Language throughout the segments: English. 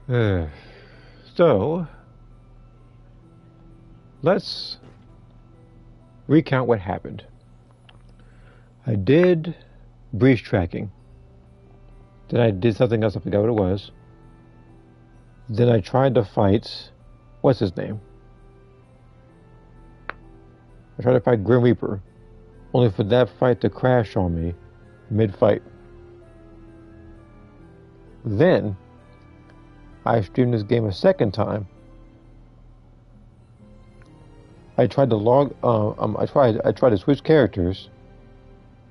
Uh, so, let's recount what happened. I did breach tracking. Then I did something else, I forgot what it was. Then I tried to fight, what's his name? I tried to fight Grim Reaper, only for that fight to crash on me mid-fight. Then, I streamed this game a second time. I tried to I tried to switch characters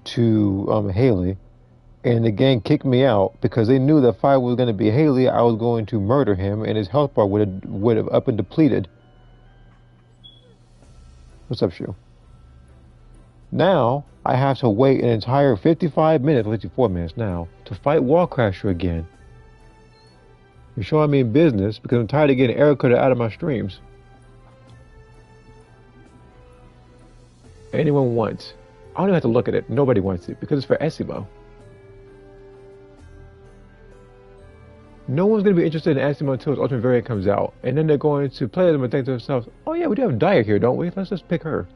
to Haley, and the gang kicked me out because they knew that if I was going to be Haley, I was going to murder him, and his health bar would have up and depleted. What's up, Shu? Now I have to wait an entire 55 minutes, 54 minutes now, to fight Wallcrasher again. You're showing me in business because I'm tired of getting error coded out of my streams. Anyone wants? I don't even have to look at it. Nobody wants it because it's for Essimo. No one's going to be interested in Essimo until its Ultimate Variant comes out. And then they're going to play them and think to themselves, oh yeah, we do have Daya here, don't we? Let's just pick her.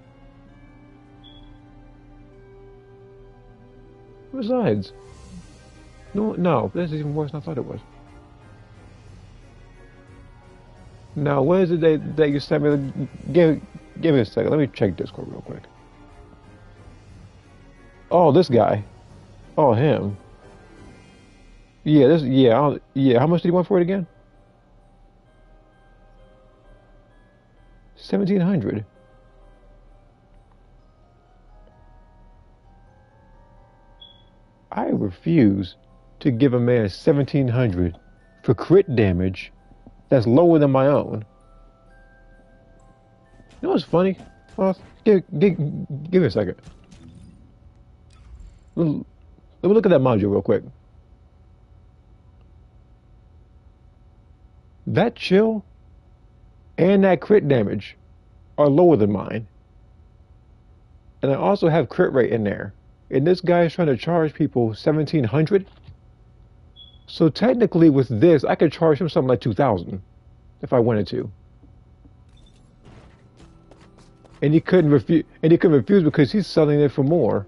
Besides, no, this is even worse than I thought it was. Now, what is it that you sent me? Give me a second. Let me check Discord real quick. Oh, this guy. Oh, him. Yeah, yeah. How much did he want for it again? 1,700. I refuse to give a man 1,700 for crit damage that's lower than my own. You know what's funny? Well, give me a second. Let me look at that module real quick. That chill and that crit damage are lower than mine. And I also have crit rate in there. And this guy is trying to charge people 1,700. So technically with this, I could charge him something like 2,000 if I wanted to. And he couldn't refuse because he's selling it for more.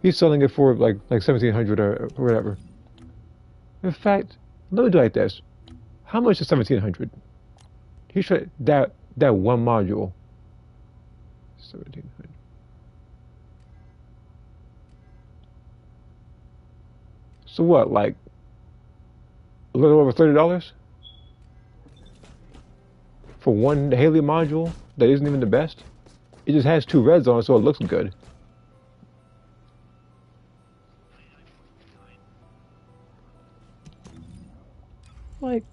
He's selling it for like 1,700 or whatever. In fact, let me do it like this. How much is 1,700? He should that one module. 1,700. So what, like a little over $30 for one Haley module that isn't even the best? It just has two reds on it, so it looks good. Like,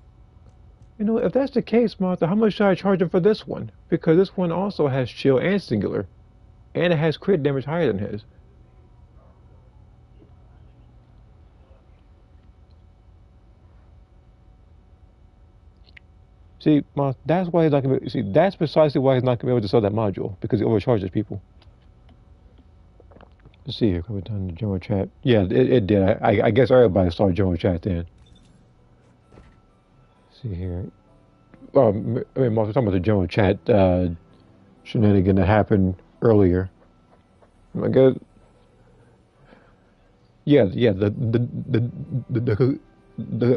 you know, if that's the case, Martha, how much should I charge him for this one? Because this one also has chill and singular, and it has crit damage higher than his. See, that's why he's not gonna be, see, that's precisely why he's not gonna be able to sell that module, because he overcharges people. Let's see here, coming down the general chat. Yeah, it did. I guess everybody saw general chat then. Let's see here. I mean, we're talking about the general chat shenanigan that happened earlier. I guess. Yeah, the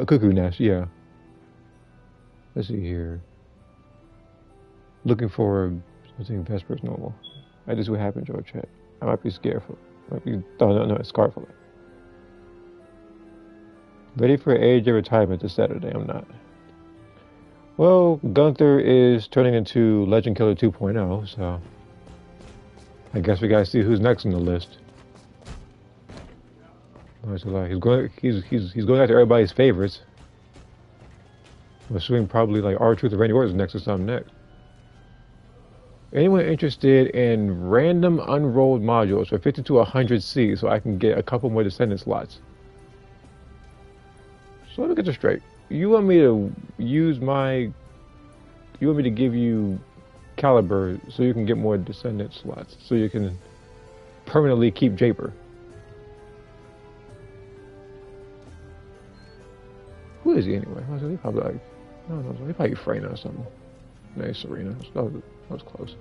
cuckoo nest. Yeah. Let's see here. Looking for something Vesper's normal. I just what happened, Joe chat. I might be scared for. Might be. No, it's scarred for it. Ready for age of retirement this Saturday. I'm not. Well, Gunther is turning into Legend Killer 2.0, so I guess we gotta see who's next on the list. He's going after everybody's favorites. I'm assuming probably like R-Truth or Randy Orton's next or something next. Anyone interested in random unrolled modules for 50 to 100C so I can get a couple more Descendant slots? So let me get this straight. You want me to use my... You want me to give you Caliber so you can get more Descendant slots, so you can permanently keep Japer. Who is he anyway? I was he probably like, I don't know, he probably Freyna or something. No, Serena. That was close.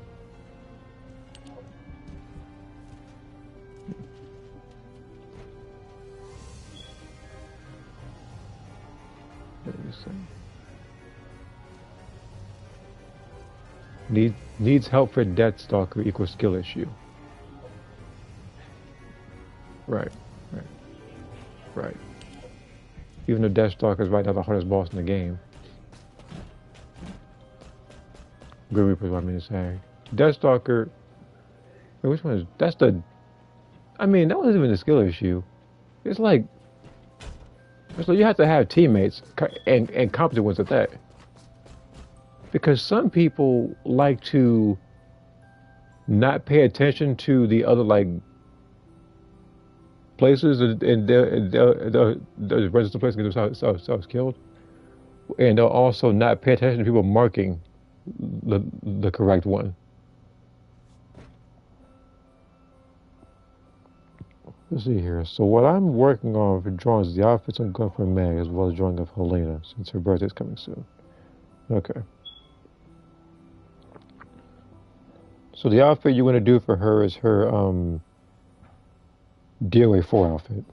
What did you say? Needs help for Deathstalker equals skill issue. Right, right, right. Even though Deathstalker is right now the hardest boss in the game. Grim Reaper is what I mean to say. Deathstalker. Wait, which one is? That's the. I mean, that wasn't even a skill issue. It's like you have to have teammates and competent ones at that. Because some people like to not pay attention to the other like places and they'll register place and get themselves killed, and they'll also not pay attention to people marking the correct one. Let's see here. So what I'm working on for drawings is the outfits I'm going for Meg, as well as drawing of Helena, since her birthday's coming soon. Okay. So the outfit you want to do for her is her DOA 4 outfit.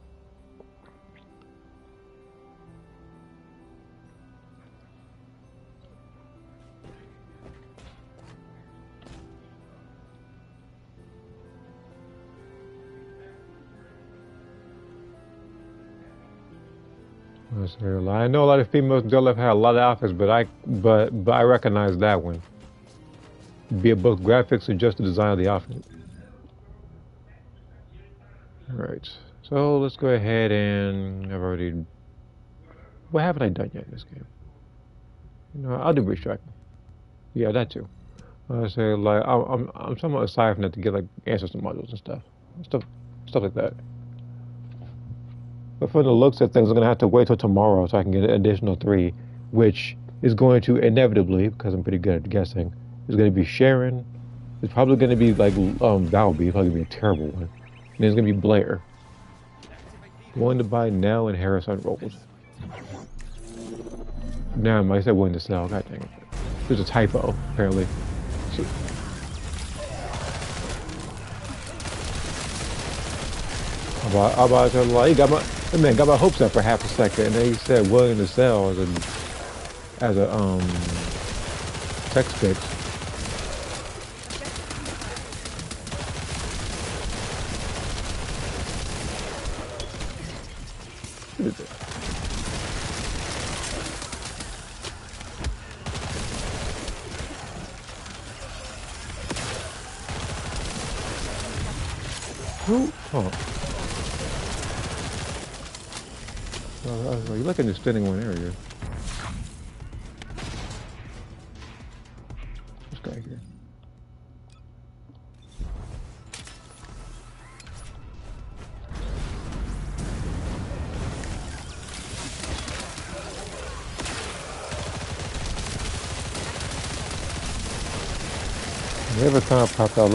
I know a lot of females in real life have a lot of outfits, but I recognize that one. Be it both graphics or just the design of the outfit. Alright, so let's go ahead and I've already. What haven't I done yet in this game? You know, I'll do bridge tracking. Yeah, that too. I say like I'm somewhat aside from that to get like answers to modules and stuff like that. But for the looks of things, I'm gonna have to wait till tomorrow so I can get an additional 3, which is going to inevitably, because I'm pretty good at guessing, is going to be Sharon. It's probably going to be like Valby, probably going to be a terrible one. And there's going to be Blair. Willing to buy Nell and Harris unrolled. Now I said willing to sell. God dang it. There's a typo apparently. So, I about to like got my hopes up for half a second, and then he said willing to sell as a text fix. What is it? Who? Oh. You look at this standing one area. This guy here. Every time I pop out,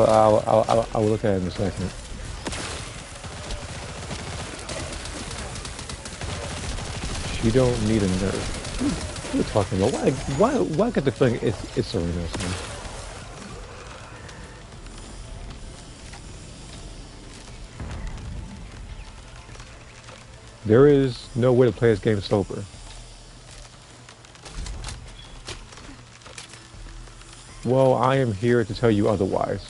I'll look at it in a second. You don't need a nerve. What are you talking about? Why get the feeling it's Serena? There is no way to play this game sober. Well, I am here to tell you otherwise.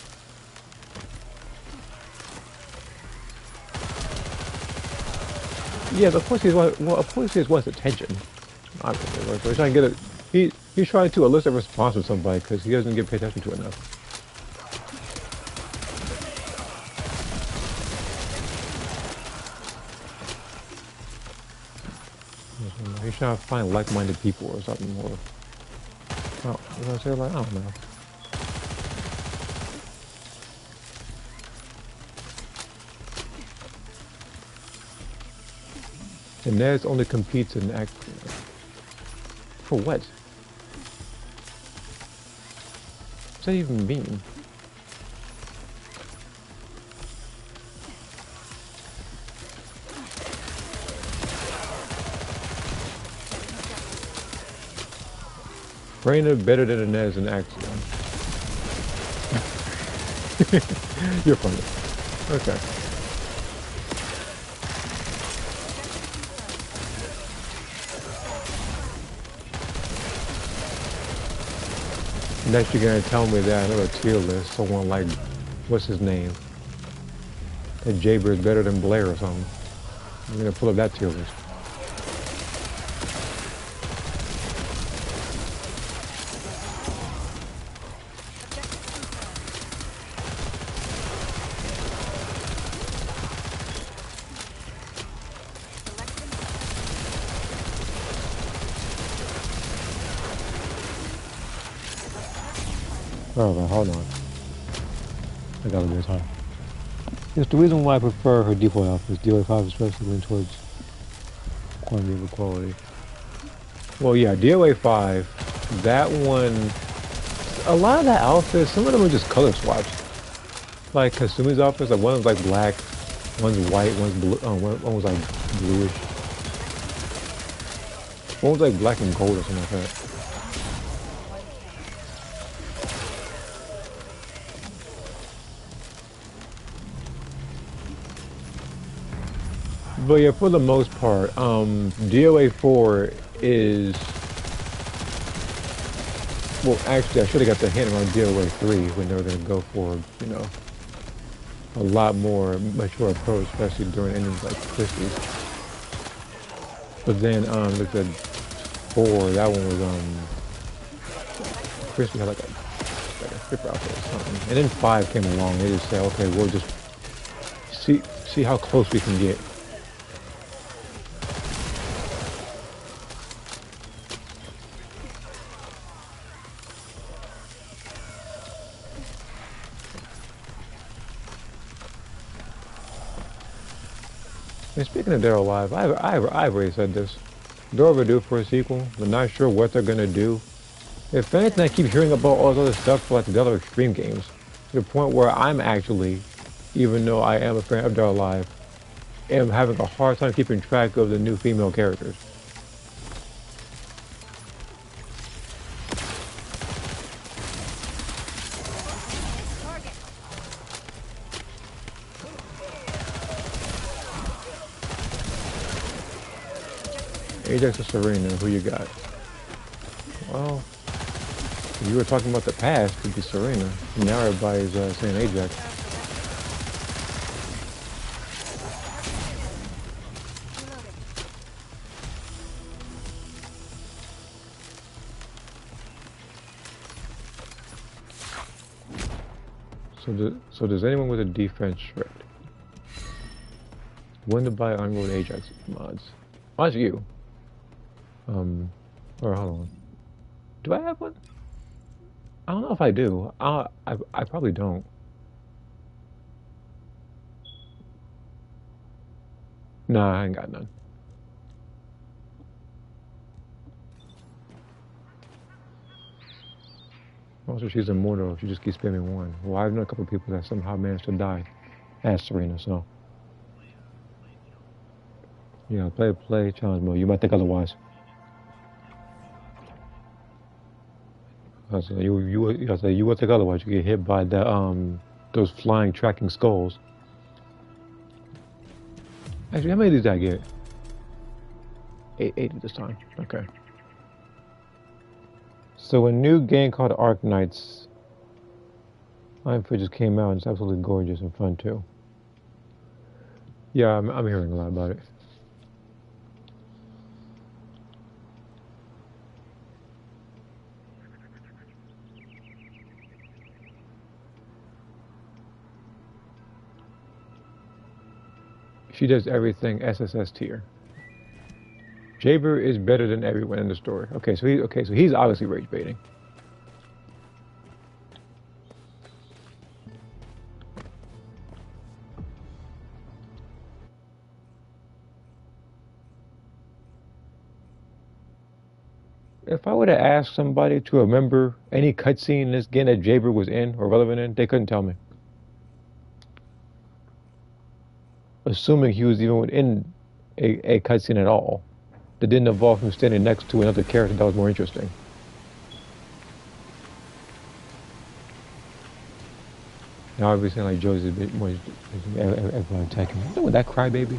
Yeah, of course he wants attention. I don't know, he's trying to get it. He's trying to elicit a response from somebody because he doesn't get paid attention to enough. He's trying to find like-minded people or something. Or I was say like I don't know. And Nez only competes in act. For what? What's that even mean? Reina better than Inez and Axiom. You're funny. Okay. Next you're gonna tell me that another tier list, someone like, what's his name? That Jaber is better than Blair or something. I'm gonna pull up that tier list. Oh, hold on. I got a bit of time. It's the reason why I prefer her default outfits. DOA5 especially lean towards quantity over quality. Well, yeah, DOA5, that one, a lot of that outfits, some of them are just color swaps. Like Kasumi's outfits, like one was like black, one's white, one's blue, one was like bluish. One was like black and gold or something like that. But yeah, for the most part, DOA 4 is, well, actually, I should have got the hint around DOA 3 when they were going to go for, you know, a lot more mature approach, especially during endings like Christie's. But then, look at 4, that one was, Christie had like a stripper outfit or something. And then 5 came along, they just said, okay, we'll just see how close we can get. And speaking of Dead or Alive, I've already said this. They're overdue for a sequel, but not sure what they're gonna do. If anything, I keep hearing about all this other stuff for like the other Extreme games, to the point where I'm actually, even though I am a fan of Dead or Alive, am having a hard time keeping track of the new female characters. Ajax or Serena, who you got? Well, if you were talking about the past, it'd be Serena. Now everybody's saying Ajax. So does anyone with a defense shred? When to buy Unrolled Ajax mods? Oh, that's you. Or hold on. Do I have one? I don't know if I do. I probably don't. Nah, I ain't got none. Also, she's immortal. She just keeps spamming one. Well, I've known a couple of people that somehow managed to die as Serena, so. Yeah, play challenge mode. You might think otherwise. I say you would think otherwise. You get hit by the those flying tracking skulls. Actually, how many did I get? Eight this time. Okay. So a new game called Arc Knights. Iron Fist just came out and it's absolutely gorgeous and fun too. Yeah, I'm hearing a lot about it. She does everything SSS tier. Jaber is better than everyone in the story. Okay, so he's obviously rage baiting. If I were to ask somebody to remember any cutscene in this game that Jaber was in or relevant in, they couldn't tell me. Assuming he was even in a cutscene at all that didn't involve him standing next to another character that was more interesting. Now I'll be saying like Joe's a bit more everyone attacking. You know what that crybaby?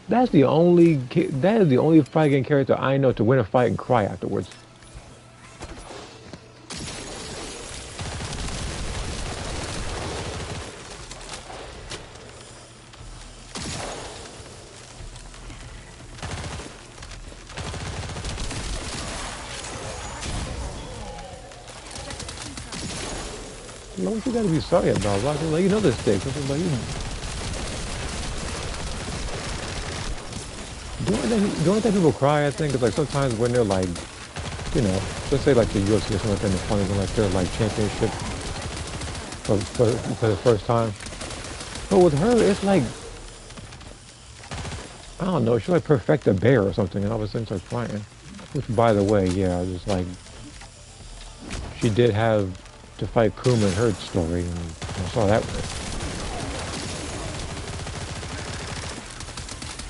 That is the only fighting character I know to win a fight and cry afterwards. Like, what you gotta be sorry about? Like you know this thing. Like, the only thing people cry, I think, is like sometimes when they're like, you know, let's say like the UFC or something like that, and it's funny when like they're like championship for the first time. But with her, it's like, I don't know, she like perfect a bear or something, and all of a sudden starts crying. Which, by the way, yeah, just like she did have to fight Kuma in her story, and I saw that one.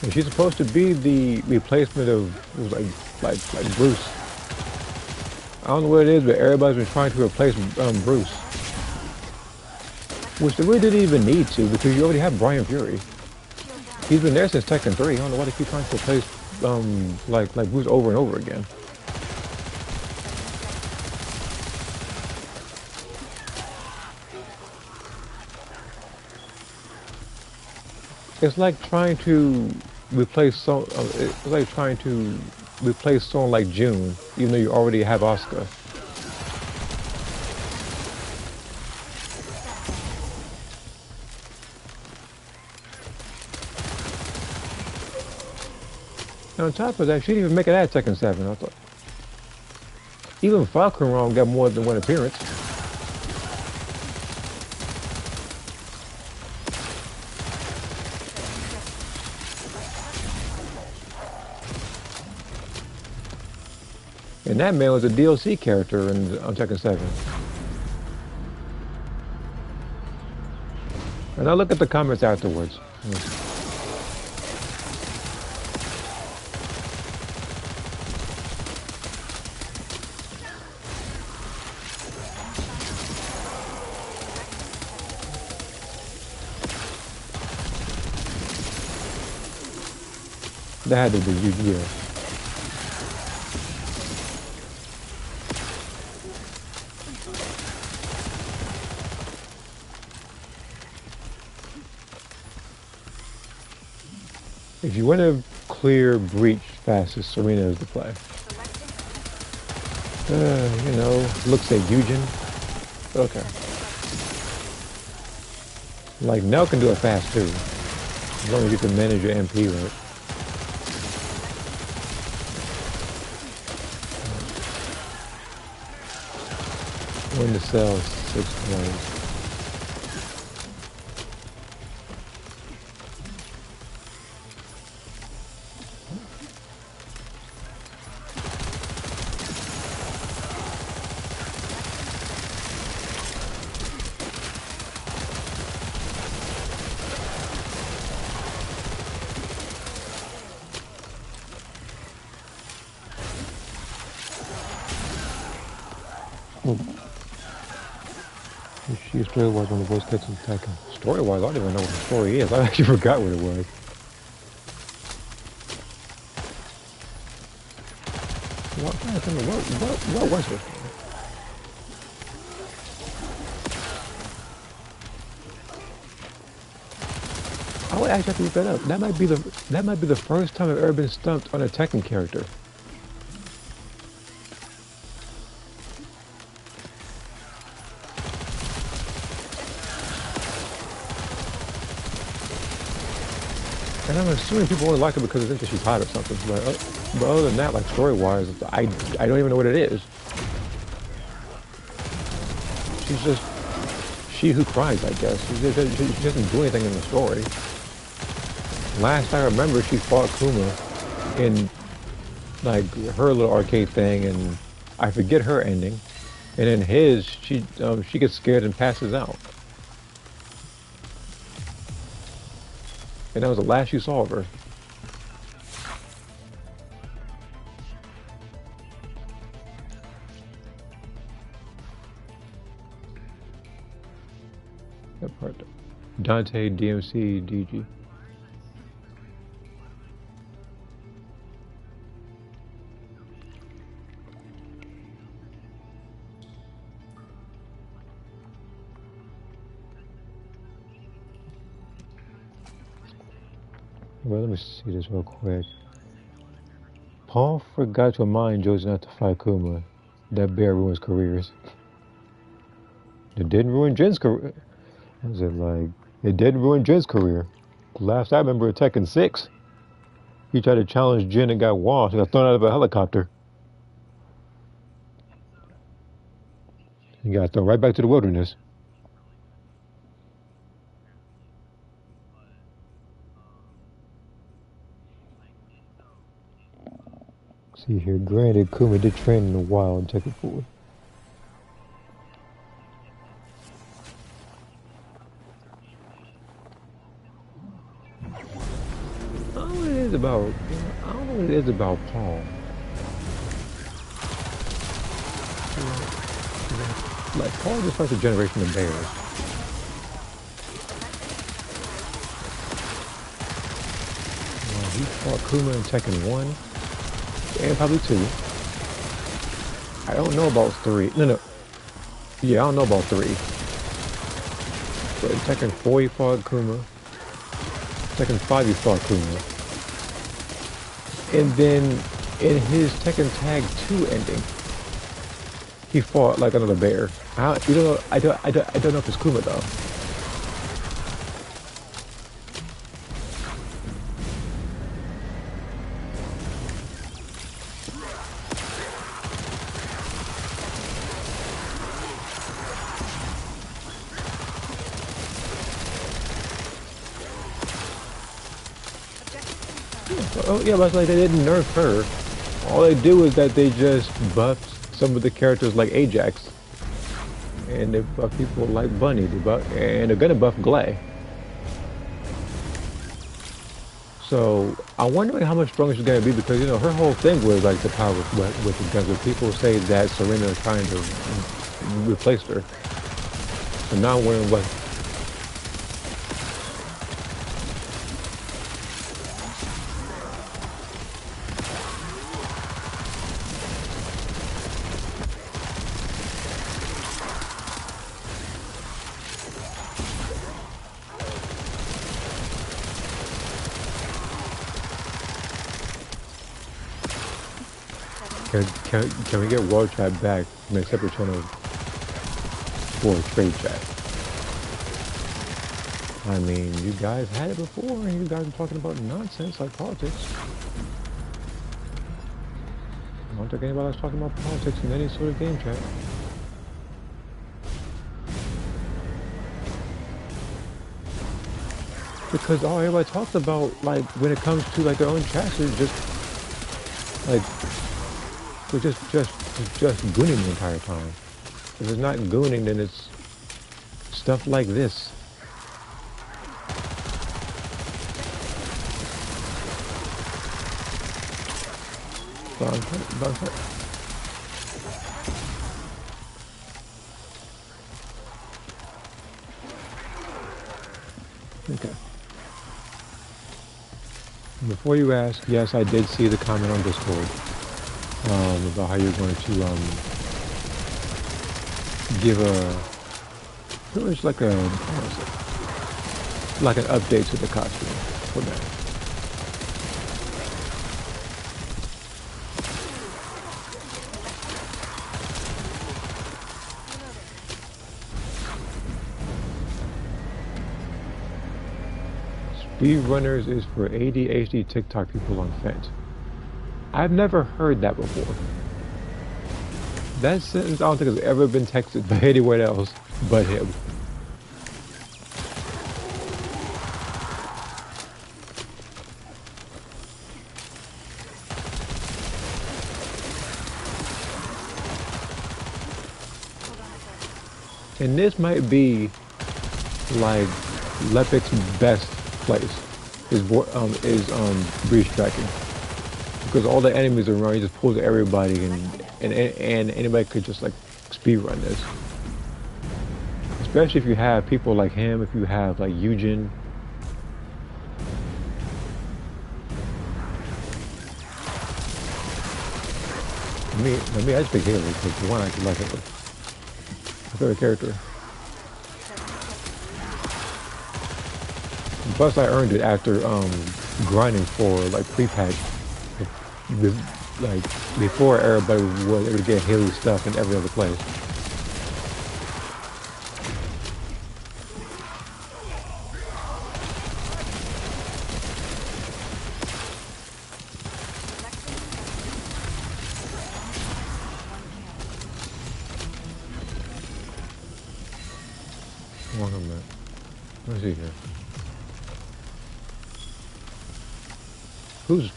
And she's supposed to be the replacement of it was like Bruce. I don't know what it is, but everybody's been trying to replace Bruce, which they really didn't even need to because you already have Brian Fury. He's been there since Tekken 3. I don't know why they keep trying to replace like Bruce over and over again. It's like trying to replace it's like trying to replace someone like June, even though you already have Asuka. And on top of that, she didn't even make it out Tekken 7. I thought even Falcon Ron got more than one appearance. And that man was a DLC character on Tekken 7. And I look at the comments afterwards. That had to be you, yeah. If you want to clear Breach fastest, Serena is the play. You know, looks like Eugen. Okay. Like, Nell can do it fast too. As long as you can manage your MP right. When to sell 6 plays. She story-wise when the voice catches attacking. Story-wise, I don't even know what the story is. I actually forgot what it was. What was it? I would actually have to look that up. That might be the first time I've ever been stumped on a Tekken character. And I'm assuming people only like it because it's she's hot or something. But other than that, like story-wise, I don't even know what it is. She's just she who cries, I guess. She doesn't do anything in the story. Last I remember, she fought Kuma in like her little arcade thing, and I forget her ending. And in his, she gets scared and passes out. And that was the last you saw of her. Dante, DMC, DG. Well, let me see this real quick. Paul forgot to remind Josie not to fight Kuma. That bear ruins careers. It didn't ruin Jin's career. What was it like? It didn't ruin Jin's career. Last I remember of Tekken 6, he tried to challenge Jin and got washed. He got thrown out of a helicopter. He got thrown right back to the wilderness. See here, granted, Kuma did train in the wild and take it forward. I don't know what it is about. I don't know what it is about Paul. Like Paul just like a generation of bears. He fought Kuma in Tekken 1 and probably 2. I don't know about 3. No. Yeah, I don't know about 3. But in Tekken 4 he fought Kuma. Tekken 5 he fought Kuma. And then in his Tekken Tag 2 ending, he fought like another bear. I don't know if it's Kuma though. Oh yeah, but like they didn't nerf her. All they do is that they just buffed some of the characters like Ajax, and they buff people like Bunny. And they're gonna buff Glay. So I'm wondering how much stronger she's gonna be because you know her whole thing was like the power with the guns. But people say that Serena is trying to replace her. So now I'm wondering what. Can we get World Chat back from a separate channel for Trade Chat? I mean, you guys had it before, and you guys were talking about nonsense like politics. I don't think anybody's talking about politics in any sort of game chat. Because all everybody talks about, like, when it comes to like their own chats is just like. We're just gooning the entire time. If it's not gooning, then it's stuff like this. Okay. Before you ask, yes, I did see the comment on Discord. About how you're going to give pretty much like like an update to the costume for that. Speedrunners is for ADHD TikTok people on Fent. I've never heard that before. That sentence I don't think has ever been texted by anyone else but him. And this might be like Lepic's best place is breach striking. Because all the enemies are around, he just pulls everybody, and anybody could just like speed run this. Especially if you have people like him, if you have like Eugen. I just pick Haley because one, I actually like Haley. My favorite character. Plus, I earned it after grinding for like pre-patch, the, like before everybody was able to get Haley stuff in every other place. Hold on a minute. Let's see here. Who's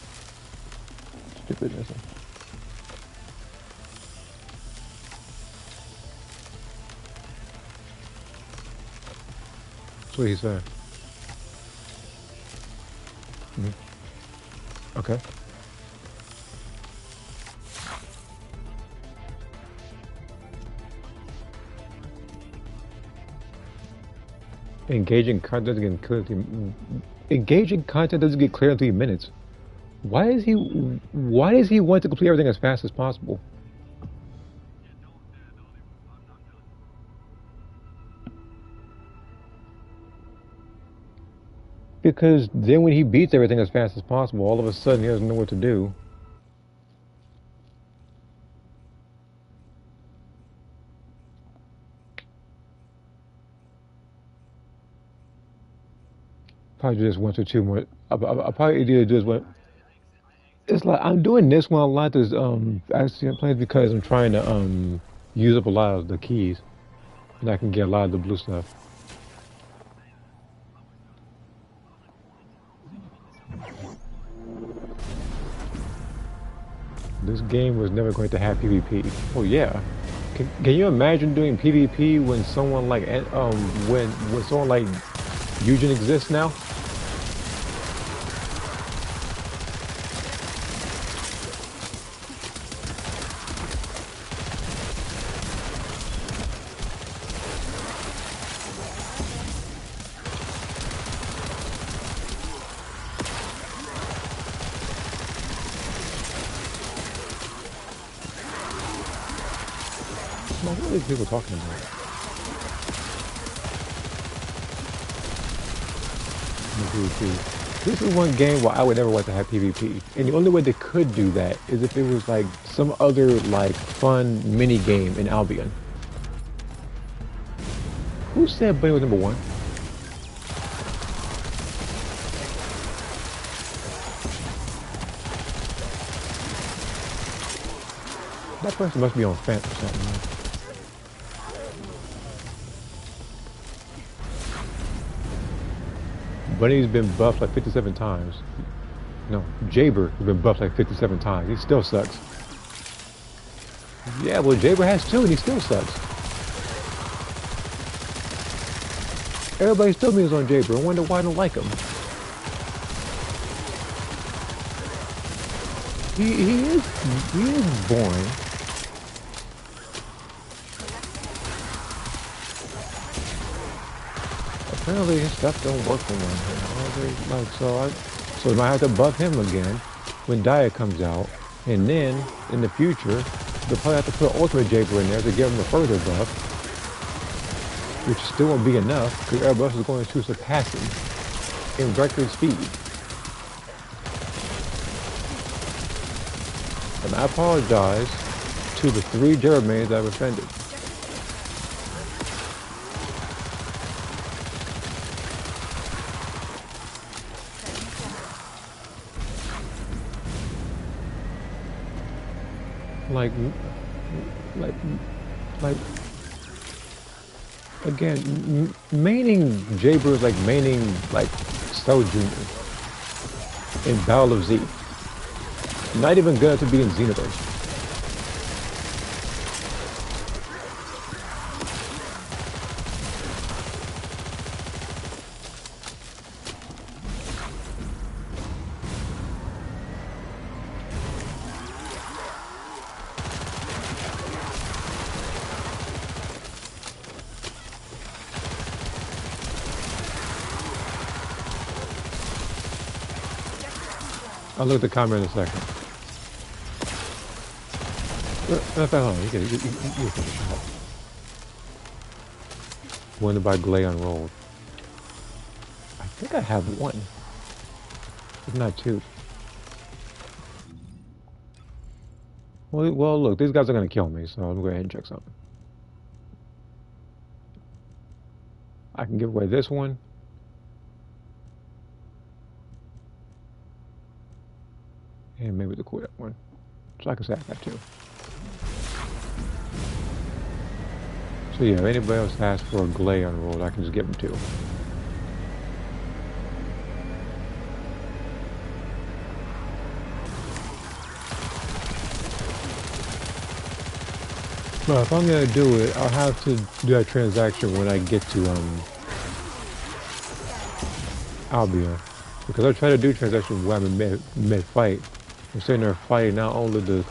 stupidness? That's what he said. Okay. Engaging content doesn't get clear in engaging content doesn't get clear in 3 minutes. Why does he want to complete everything as fast as possible? Because then when he beats everything as fast as possible, all of a sudden he doesn't know what to do. Probably do this once or two more. I'll probably either do this one. It's like I'm doing this one a lot. This accident plays because I'm trying to use up a lot of the keys, and I can get a lot of the blue stuff. This game was never going to have PvP. Oh yeah, can you imagine doing PvP when someone like when someone like Eugen exists now? What are these people talking about? PvP. This is one game where I would never want to have PvP. And the only way they could do that is if it was like some other like fun mini game in Albion. Who said Bunny was number one? That person must be on Fant or something. Like. Bunny's been buffed like 57 times. No, Jaber has been buffed like 57 times. He still sucks. Yeah, well, Jaber has two and he still sucks. Everybody still means on Jaber. I wonder why I don't like him. He is boring. Apparently his stuff don't work for one. Like so I might have to buff him again when Diet comes out, and then in the future they'll probably have to put Ultimate Jaber in there to give him a further buff, which still won't be enough because everybody else is going to surpass him in record speed. And I apologize to the 3 Jaber mains I've offended. Like, again, maining Jaber is like maining like Cell Jr. in Battle of Z. Not even good to be in Xenoverse. I'll look at the comment in a second. Hold on, you can finish it. Won by Glay Unrolled. I think I have one. If not two. Well, look, these guys are going to kill me, so I'm going to go ahead and check something. I can give away this one. And maybe the quartet one. So I can say I got two. So yeah, if anybody else asks for a Glay Unrolled, I can just give them two. Well, if I'm gonna do it, I'll have to do that transaction when I get to Albion, because I try to do transactions when I'm in mid-fight. I'm sitting there fighting not only the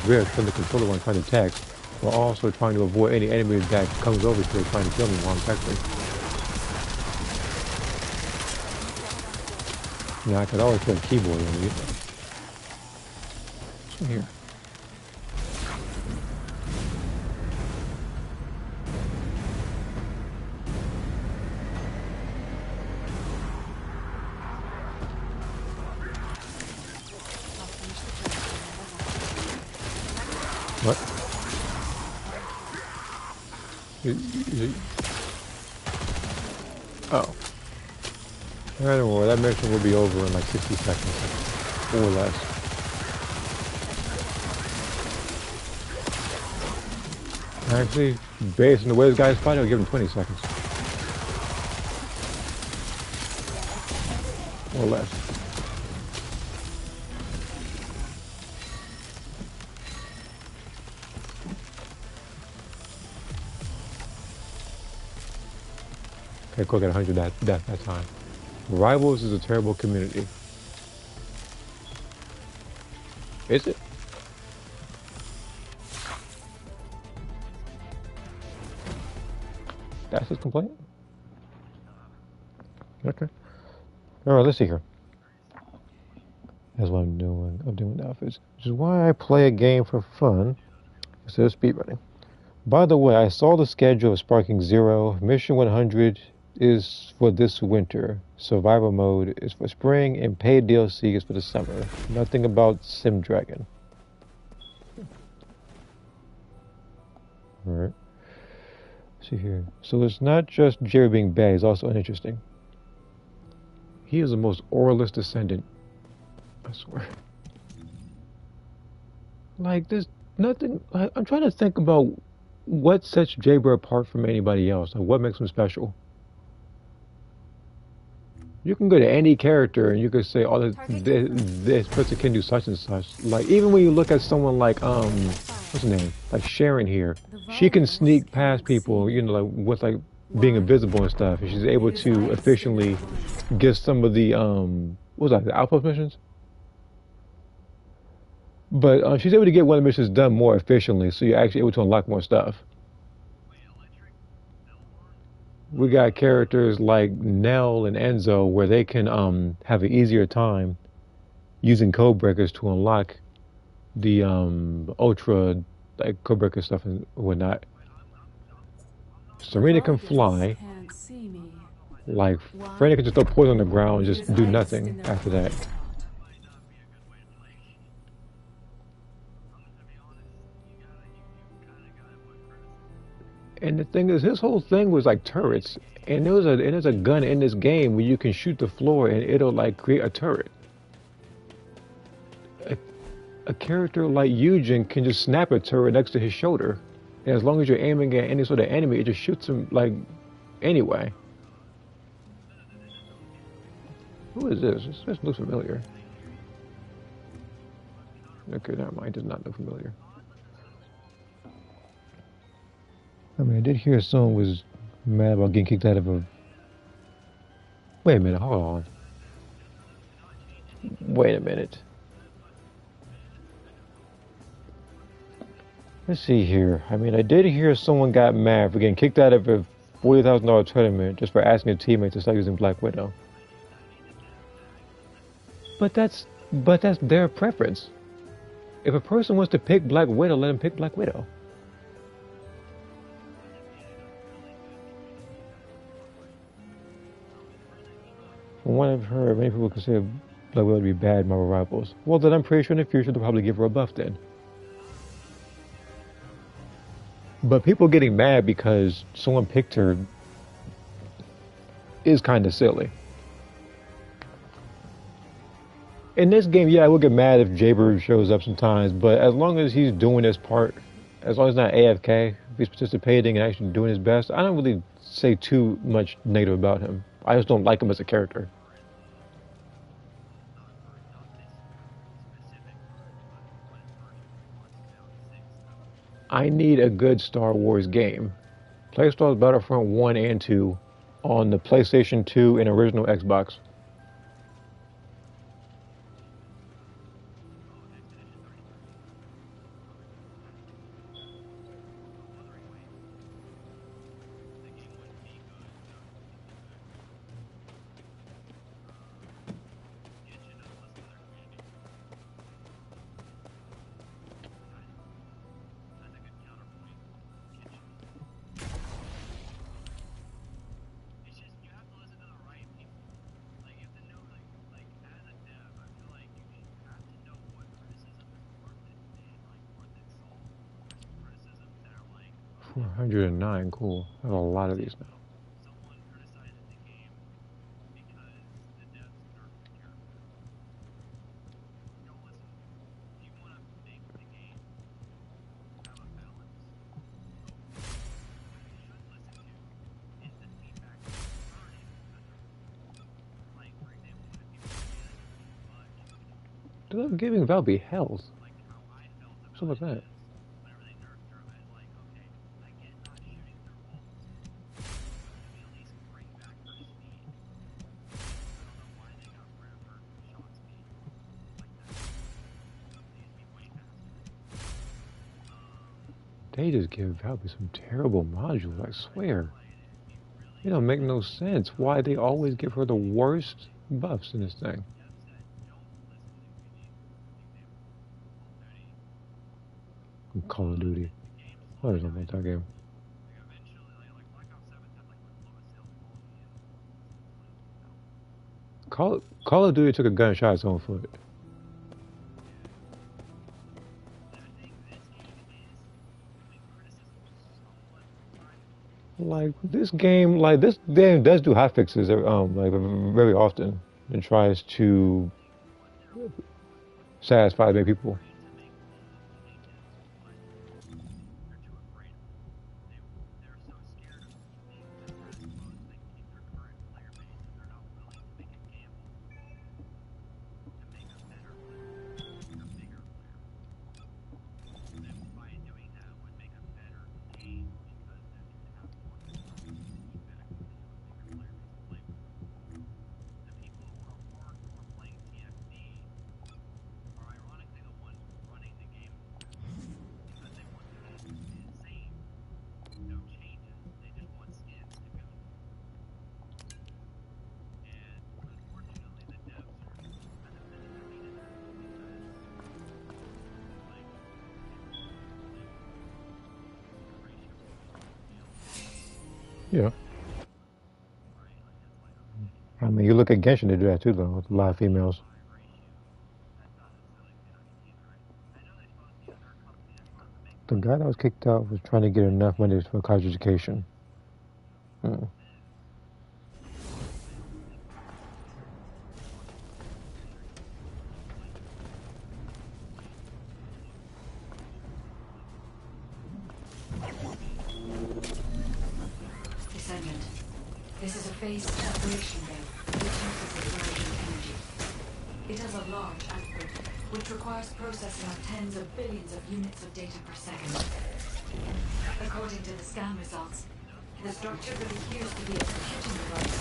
drift from the controller when I'm trying to text, but also trying to avoid any enemy that comes over here trying to kill me while I'm texting. Now I could always put a keyboard on it. What's in here? What? Oh. Anyway, that mission will be over in like 60 seconds, or less. Actually, based on the way this guy's fighting, I'll give him 20 seconds. Or less. Okay, cool, got 100 that time. Rivals is a terrible community. Is it? That's his complaint? Okay. Alright, let's see here. That's what I'm doing. I'm doing outfits. Which is why I play a game for fun instead of speedrunning. By the way, I saw the schedule of Sparking Zero. Mission 100 is for this winter. Survival mode is for spring, and paid DLC is for the summer. Nothing about Sim Dragon. Alright. See here. So it's not just Jerry being bad, he's also uninteresting. He is the most oralist descendant. I swear. Like, there's nothing. I'm trying to think about what sets Jaybird apart from anybody else. Like, what makes him special? You can go to any character and you could say, oh, this person can do such and such. Like, even when you look at someone like, what's her name? Like Sharon here. She can sneak past people, you know, like, with, like, being invisible and stuff. And she's able to efficiently get some of the, what was that, the outpost missions? But she's able to get one of the missions done more efficiently, so you're actually able to unlock more stuff. We got characters like Nell and Enzo where they can have an easier time using code breakers to unlock the ultra like code breaker stuff and whatnot. Serena can fly. Like Freda can just throw poison on the ground and just do nothing after that. And the thing is, his whole thing was like turrets, and there's a gun in this game where you can shoot the floor and it'll like create a turret. A character like Eugen can just snap a turret next to his shoulder, and as long as you're aiming at any sort of enemy, it just shoots him like anyway. Who is this? This looks familiar. Okay, never mind. It does not look familiar. I mean, I did hear someone was mad about getting kicked out of a... Wait a minute, hold on. Wait a minute. Let's see here. I mean, I did hear someone got mad for getting kicked out of a $40,000 tournament just for asking a teammate to start using Black Widow. But that's their preference. If a person wants to pick Black Widow, let them pick Black Widow. From what I've heard, many people consider Black Widow to be bad Marvel rivals. Well, then I'm pretty sure in the future they'll probably give her a buff then. But people getting mad because someone picked her is kind of silly. In this game, yeah, I will get mad if Jaybird shows up sometimes, but as long as he's doing his part, as long as he's not AFK, if he's participating and actually doing his best, I don't really say too much negative about him. I just don't like him as a character. I need a good Star Wars game. Play Star Wars Battlefront 1 and 2 on the PlayStation 2 and original Xbox. Four 109, cool. I have a lot of these now. Dude, I'm giving Valby health. So what's that? They just give Valby some terrible modules, I swear. It don't make no sense why they always give her the worst buffs in this thing. Call of Duty. What is a multi game? Call of Duty took a gunshot at its own foot. Like this game does do hotfixes like very often and tries to satisfy many people. Yeah. I mean, you look at Genshin, they do that too, though, with a lot of females. The guy that was kicked out was trying to get enough money for college education. Hmm. Descendant. This is a phased separation bay, which uses explosion energy. It has a large output, which requires processing of tens of billions of units of data per second. According to the scan results, the structure that appears to be a computing device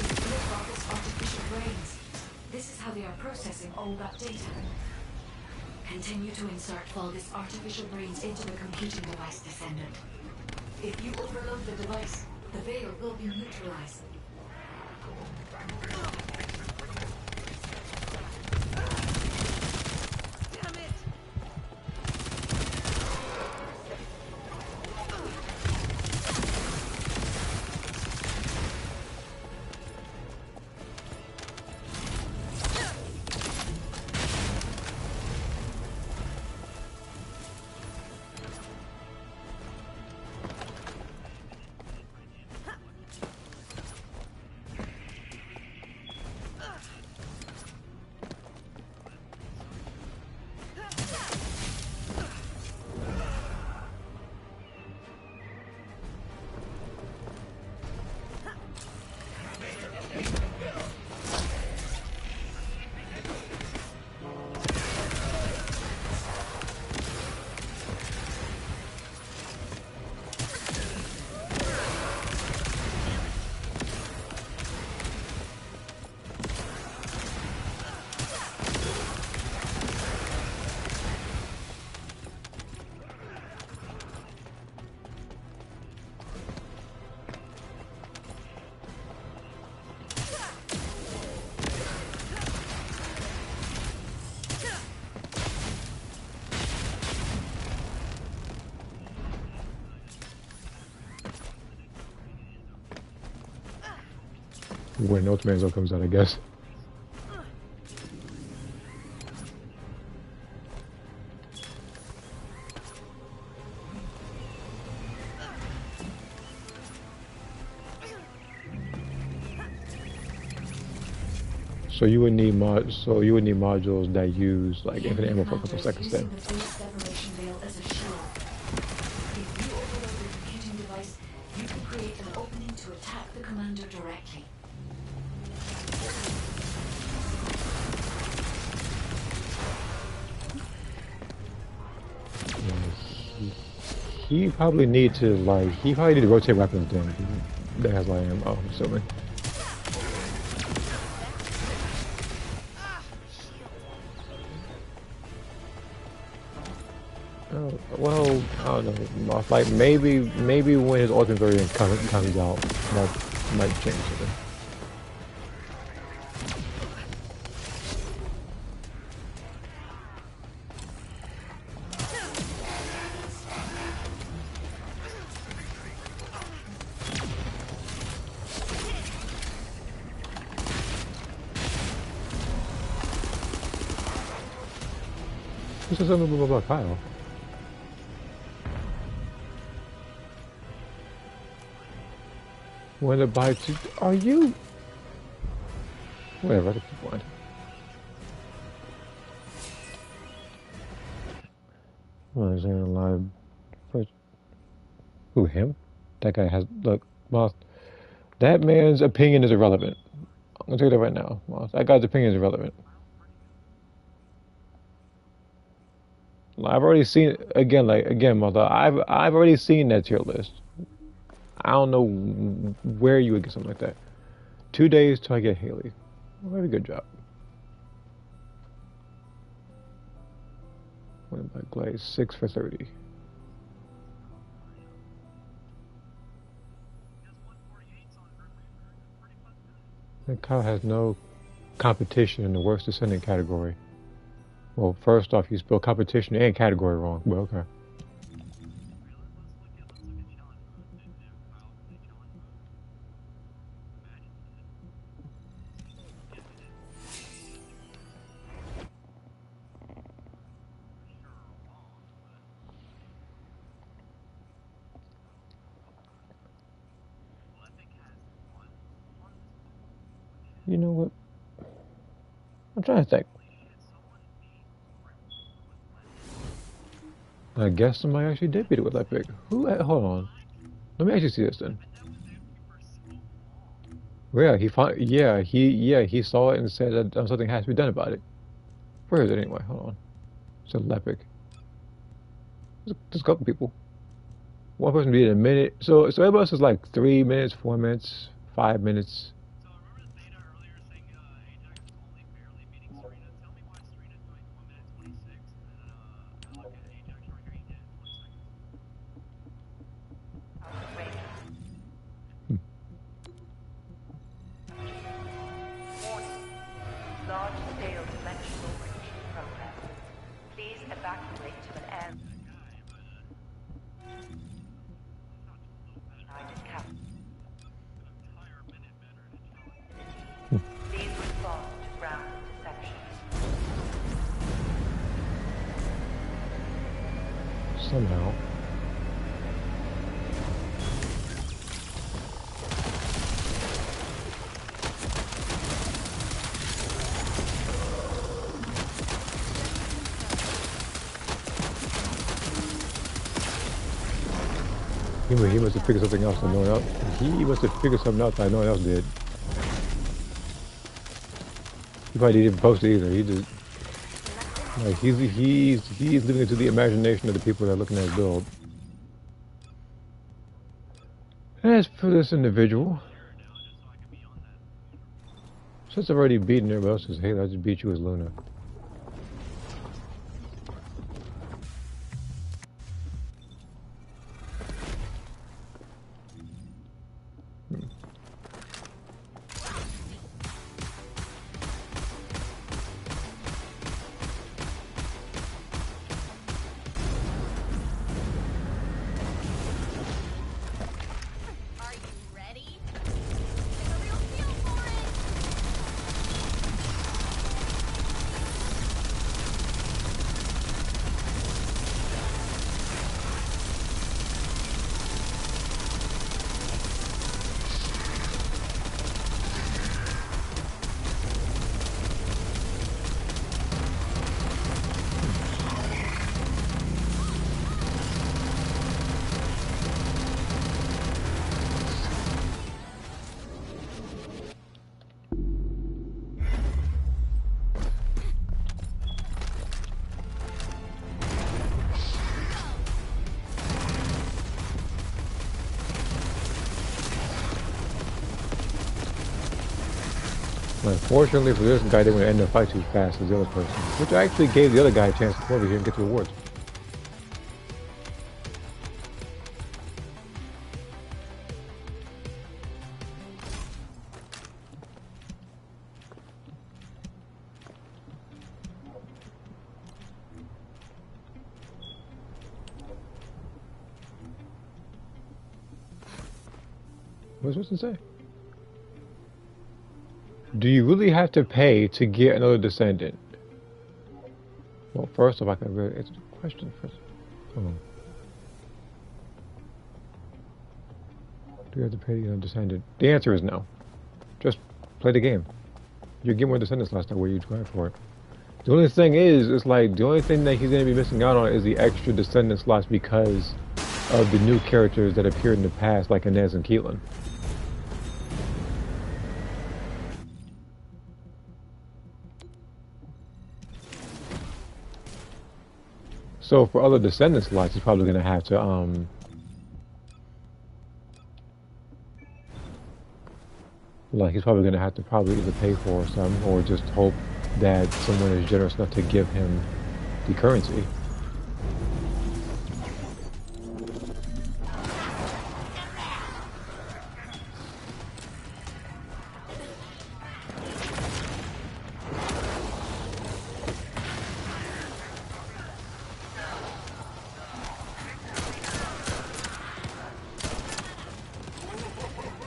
is built off its artificial brains. This is how they are processing all that data. Continue to insert Vulgus artificial brains into the computing device, Descendant. If you overload the device, the veil will be neutralized. when Ultraman comes out, I guess. So you would need modules that use like The infinite enemy ammo for a commander couple is seconds using then. the base separation veil as a shield. If you overload the computing device, you can create an opening to attack the commander directly. Yeah, he probably need to rotate weapons then. That has like ammo, I'm assuming. Oh, well, I don't know. Like maybe when his ultimate variant comes out, that might change something. This is something about Kyle. When to buy two? Are you? Whatever. I keep going. I'm saying live. First, who him? That guy has look. Well, that man's opinion is irrelevant. I'm gonna tell you that right now. Well, that guy's opinion is irrelevant. I've already seen again, mother. I've already seen that tier list. I don't know where you would get something like that. 2 days till I get Haley. Well, very good job. What about Glaze? 6 for 30. And Kyle has no competition in the worst Descendant category. Well, first off, you spelled competition and category wrong, but okay. You know what? I'm trying to think. I guess somebody actually did beat it with Epic. Who? Hold on. Let me actually see this then. Yeah, he saw it and said that something has to be done about it. Where is it anyway? Hold on. It's Epic. There's a couple people. One person beat it in a minute. So everybody else is like 3 minutes, 4 minutes, 5 minutes. Hmm. Large-scale dimensional breaching program. Please evacuate to an area. United Cap. Please respond to ground deception. Somehow. He must have figured something else that no one else. He must have figured something out that no one else did. He probably didn't post it either. He just like he's living into the imagination of the people that are looking at his build. As for this individual, since I've already beaten everybody else's Halo, I just beat you as Luna. Are you ready? Get a real feel for it! Unfortunately for this guy, they want to end the fight too fast as the other person, which actually gave the other guy a chance to come over here and get the rewards. What's supposed to say? Do you really have to pay to get another descendant? Well, first off, I can really answer the question first. Hold on. Do you have to pay to get another descendant? The answer is no. Just play the game. You get more descendants last time where you try for it. The only thing is, it's like the only thing that he's going to be missing out on is the extra descendant slots because of the new characters that appeared in the past, like Inez and Keelan. So for other descendant slots, he's probably going to have to like he's probably going to have to probably either pay for some or just hope that someone is generous enough to give him the currency.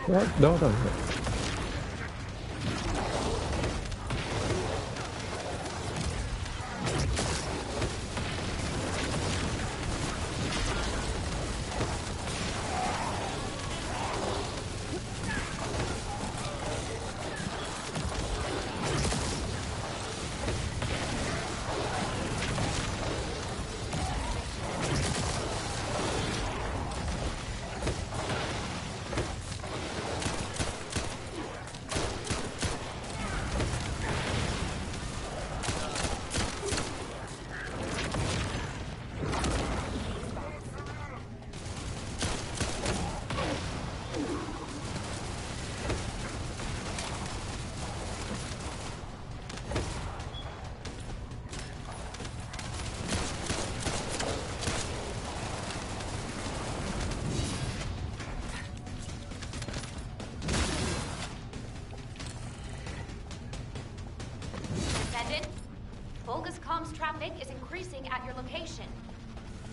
What? No, no, no. Descendant, Volga's comms traffic is increasing at your location.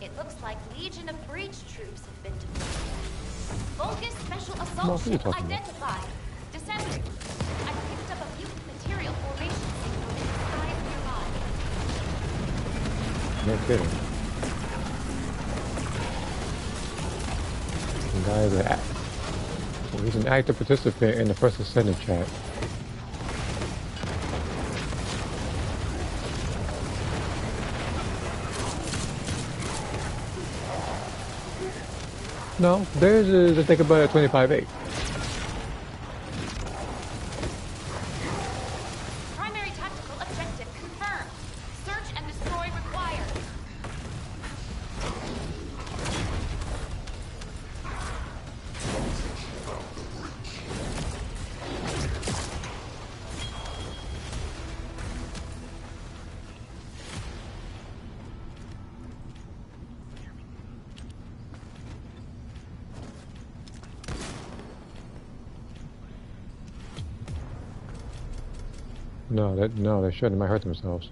It looks like Legion of Breach troops have been deployed. Volga's special assault ship identified. Descendant, I picked up a mutant material formation signal in the skies nearby. No kidding. The guy is he's an active participant in the first Descendant chat. No, theirs is, I think, about 25.8. Primary tactical objective confirmed. Search and destroy required. No, they shouldn't. They might hurt themselves.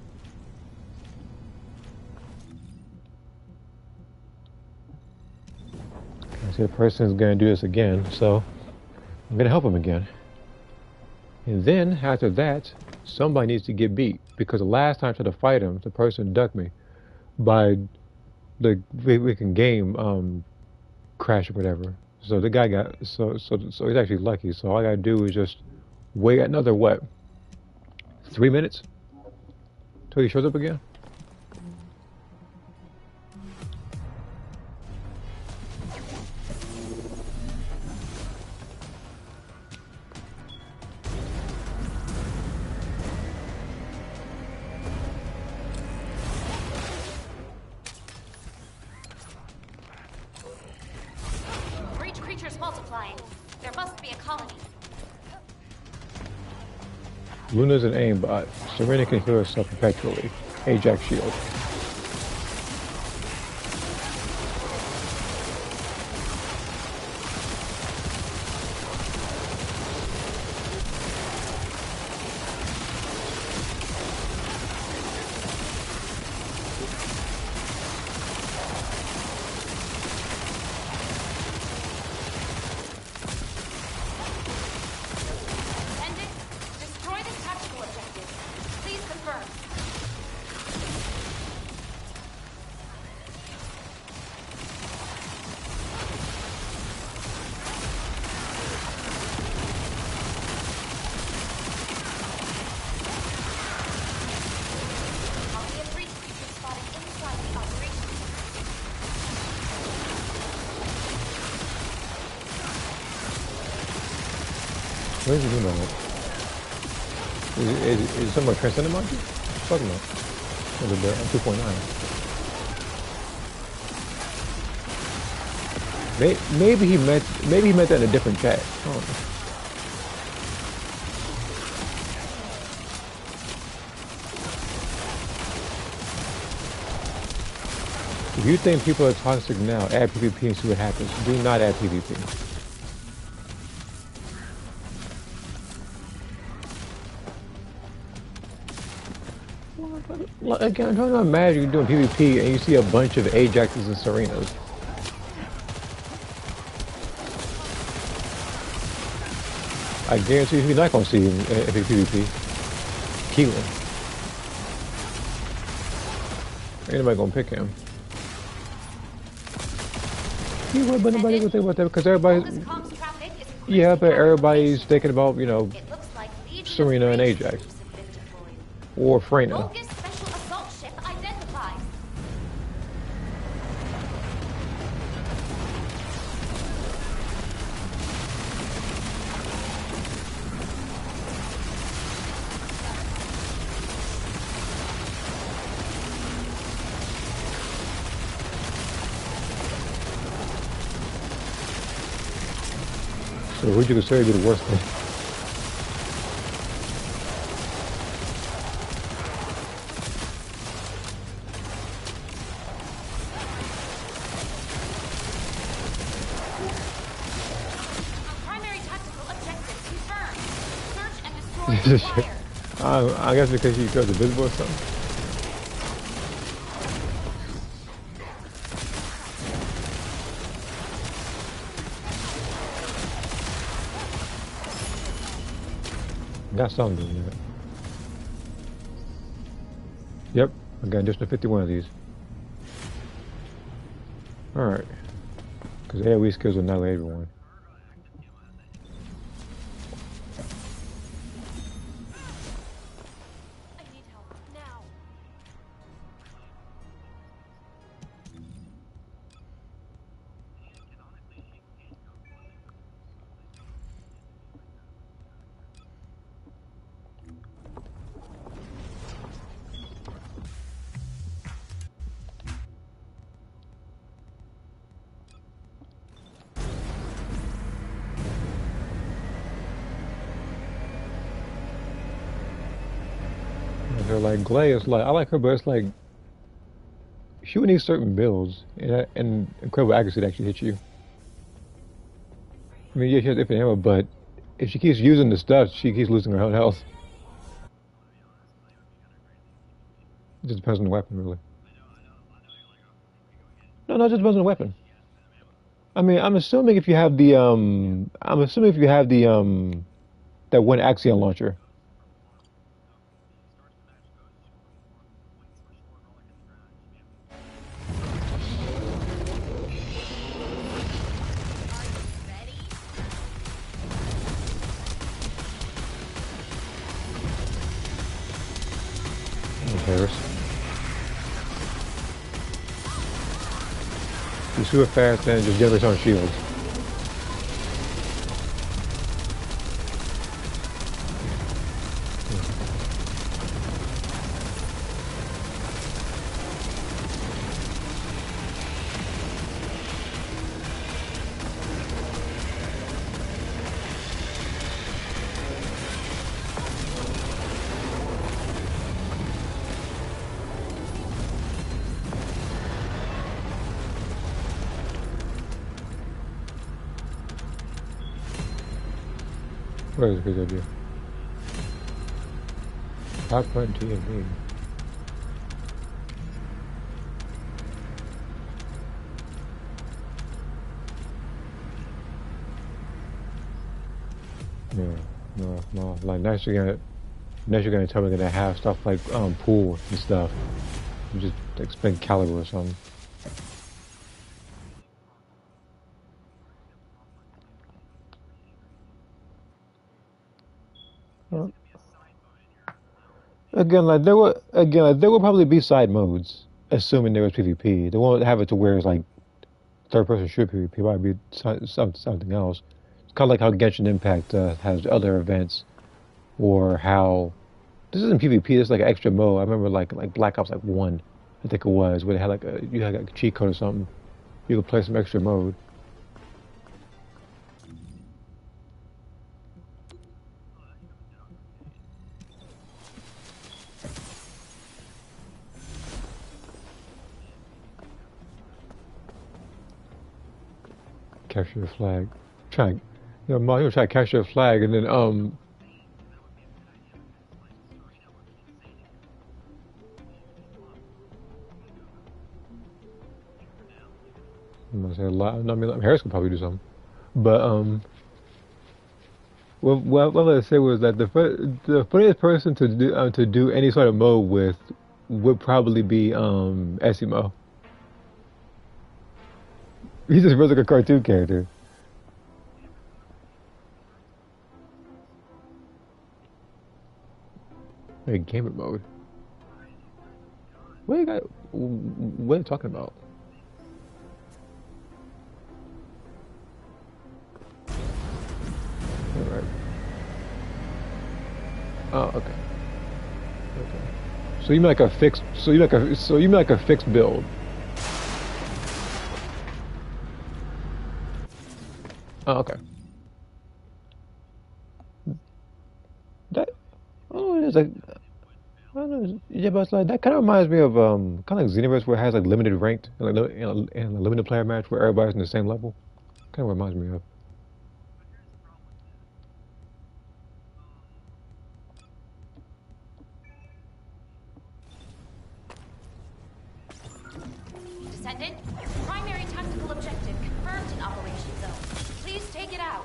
I see the person's gonna do this again, so I'm gonna help him again. And then after that, somebody needs to get beat because the last time I tried to fight him, the person ducked me by the freaking game crash or whatever. So the guy got so he's actually lucky. So all I gotta do is just wait another what? 3 minutes till he shows up again. Breach creatures multiplying. There must be a colony. Luna's an aimbot. Serena can heal herself perpetually. Ajax shield. Descendant, destroy the tactical objective. Please confirm. Copy of breach creatures spotted inside the operation center. What is he doing about that? Is it something about Transcendent module? What are you talking about? Oh, the 2.9. Maybe he meant that in a different chat. I don't know. If you think people are toxic now, add PvP and see what happens. Do not add PvP. Again, I'm trying to imagine you're doing PvP and you see a bunch of Ajaxes and Serenas. I guarantee you're not going to see him if it's PvP. Keelan. Ain't nobody going to pick him. You would, but nobody would think about that because everybody. Focus comms traffic is Yeah, but increasing at everybody's location. thinking about, you know, It looks like Legion Serena of and Breach Ajax. troops have been deployed. Or Freyna. Focus special assault ship identified. So who'd you consider to be the worst thing? Primary tactical objective confirmed. Search and destroy the flyer. I guess because you got the visible or something. Got something doing that. Yep, I got additional 51 of these. Alright. Because AoE skills will not let everyone. I need help now. They're like, Glay is like, I like her, but it's like, she would need certain builds and incredible accuracy to actually hit you. I mean, yeah, she has infinite ammo, but if she keeps using the stuff, she keeps losing her own health. It just depends on the weapon, really. No, it just depends on the weapon. I mean, I'm assuming if you have the, that one Axion launcher. Harris. He's super fast and just generates on shields. What is a good idea? Top front TNT. Yeah, no. Like next you're gonna tell me they're gonna have stuff like pool and stuff. You just expect caliber or something. Uh, there will probably be side modes, assuming there was PvP. They won't have it to where it's like third person shoot PvP. Probably be something else. It's kind of like how Genshin Impact has other events, or how this isn't PvP. This is like an extra mode. I remember like Black Ops like 1, I think it was, where they had like you had like a cheat code or something. You could play some extra mode. Capture the flag. Try, Mario try to capture a flag and then I'm gonna say a lot. I mean, Harris could probably do something, but what I say was that the funniest person to do any sort of mode with would probably be Esimo. He's just really like a cartoon character. Like gamer mode. What are you talking about? All right. Oh, okay. Okay. So you mean like a fixed? So you mean like a fixed build? Oh, okay. That oh, it's like I don't know. Yeah, but it's like that kind of reminds me of kind of like Xenoverse where it has like limited ranked and like and a limited player match where everybody's in the same level. Kind of reminds me of. Descendant, primary tactical objective confirmed in Operation Zone. Please take it out.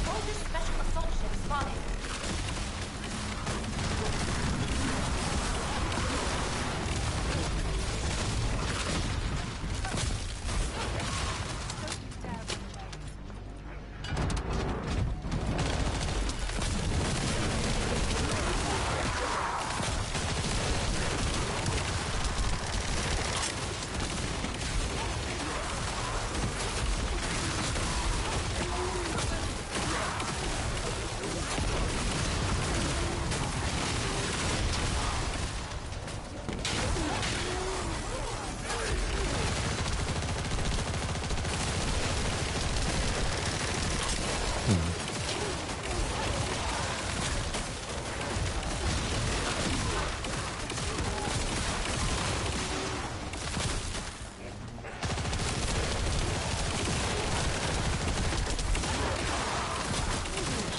Soldier special assault ship spotted.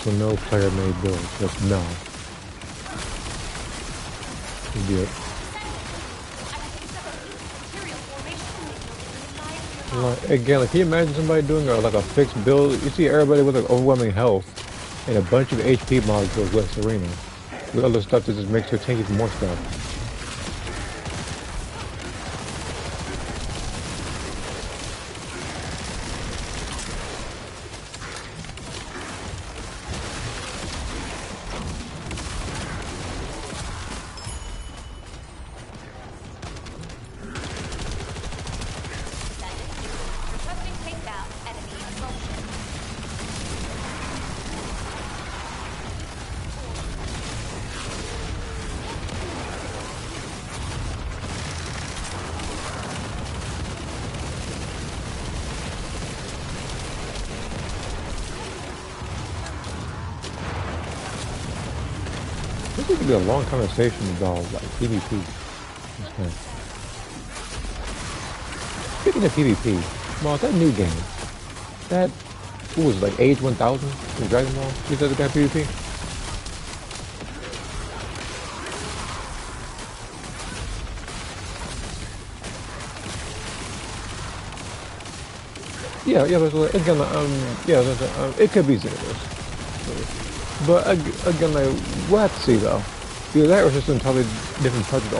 So no player made build. Just no. Yep. Again, like, can you imagine somebody doing like a fixed build? You see everybody with like overwhelming health and a bunch of HP modules with Serena, with other stuff that just makes her tank even more stuff. Requesting takedown enemy assault ship. This could be a long conversation about like PvP. Okay. Speaking of PvP, well, that new game, that what was it, like Age 1000 in Dragon Ball? You said it got PvP? Yeah, yeah, but it's gonna yeah, it could be Xenoverse. But again, like we'll have to see though. Either that or it's just an entirely different project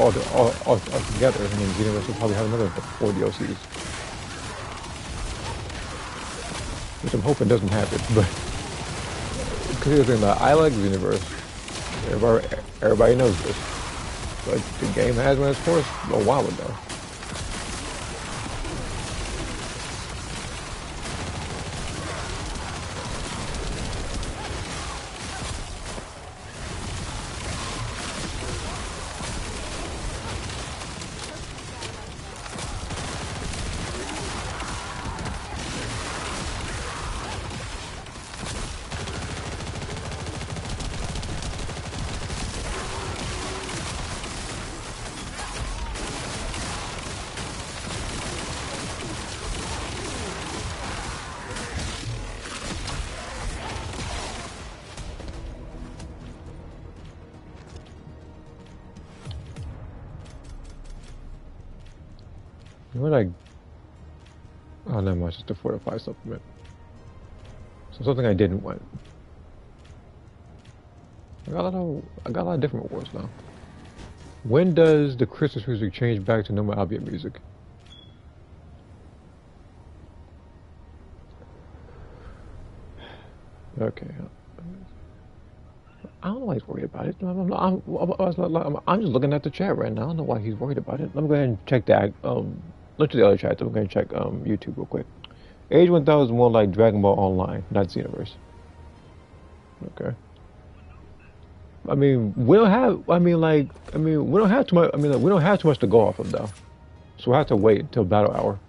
altogether, and then Xenoverse will probably have another 4 DLCs, which I'm hoping doesn't happen. But because I like Xenoverse, everybody knows this. But the game has run its course a while ago. What I oh no, my just a fortified supplement. So something I didn't want. I got a lot of different rewards now. When does the Christmas music change back to normal albeit music? Okay. I don't know why he's worried about it. I'm just looking at the chat right now. I don't know why he's worried about it. Let me go ahead and check that. Look to the other chat. So we're going to check YouTube real quick. Age 1000 is more like Dragon Ball Online, not Xenoverse. Okay. I mean, we don't have. I mean, we don't have too much. I mean, we don't have too much to go off of though. So we'll have to wait until battle hour.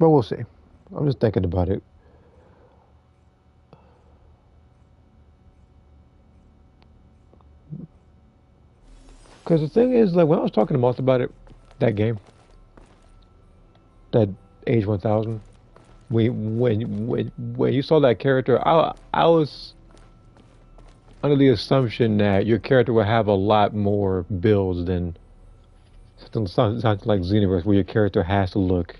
But we'll see. I'm just thinking about it. Because the thing is, like, when I was talking to Moth about it, that game, that Age 1000, when you saw that character, I was under the assumption that your character would have a lot more builds than something like Xenoverse, where your character has to look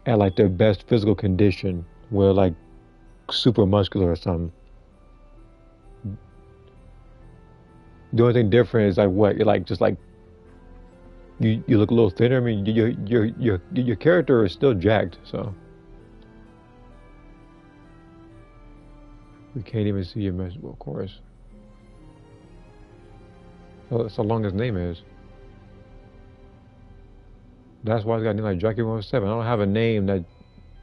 at like their best physical condition, where like super muscular or something. The only thing different is like what you're like, just like you look a little thinner. I mean, your character is still jacked, so we can't even see your message. Well, of course. So long as name is. That's why I got a name like Jackie 107. I don't have a name that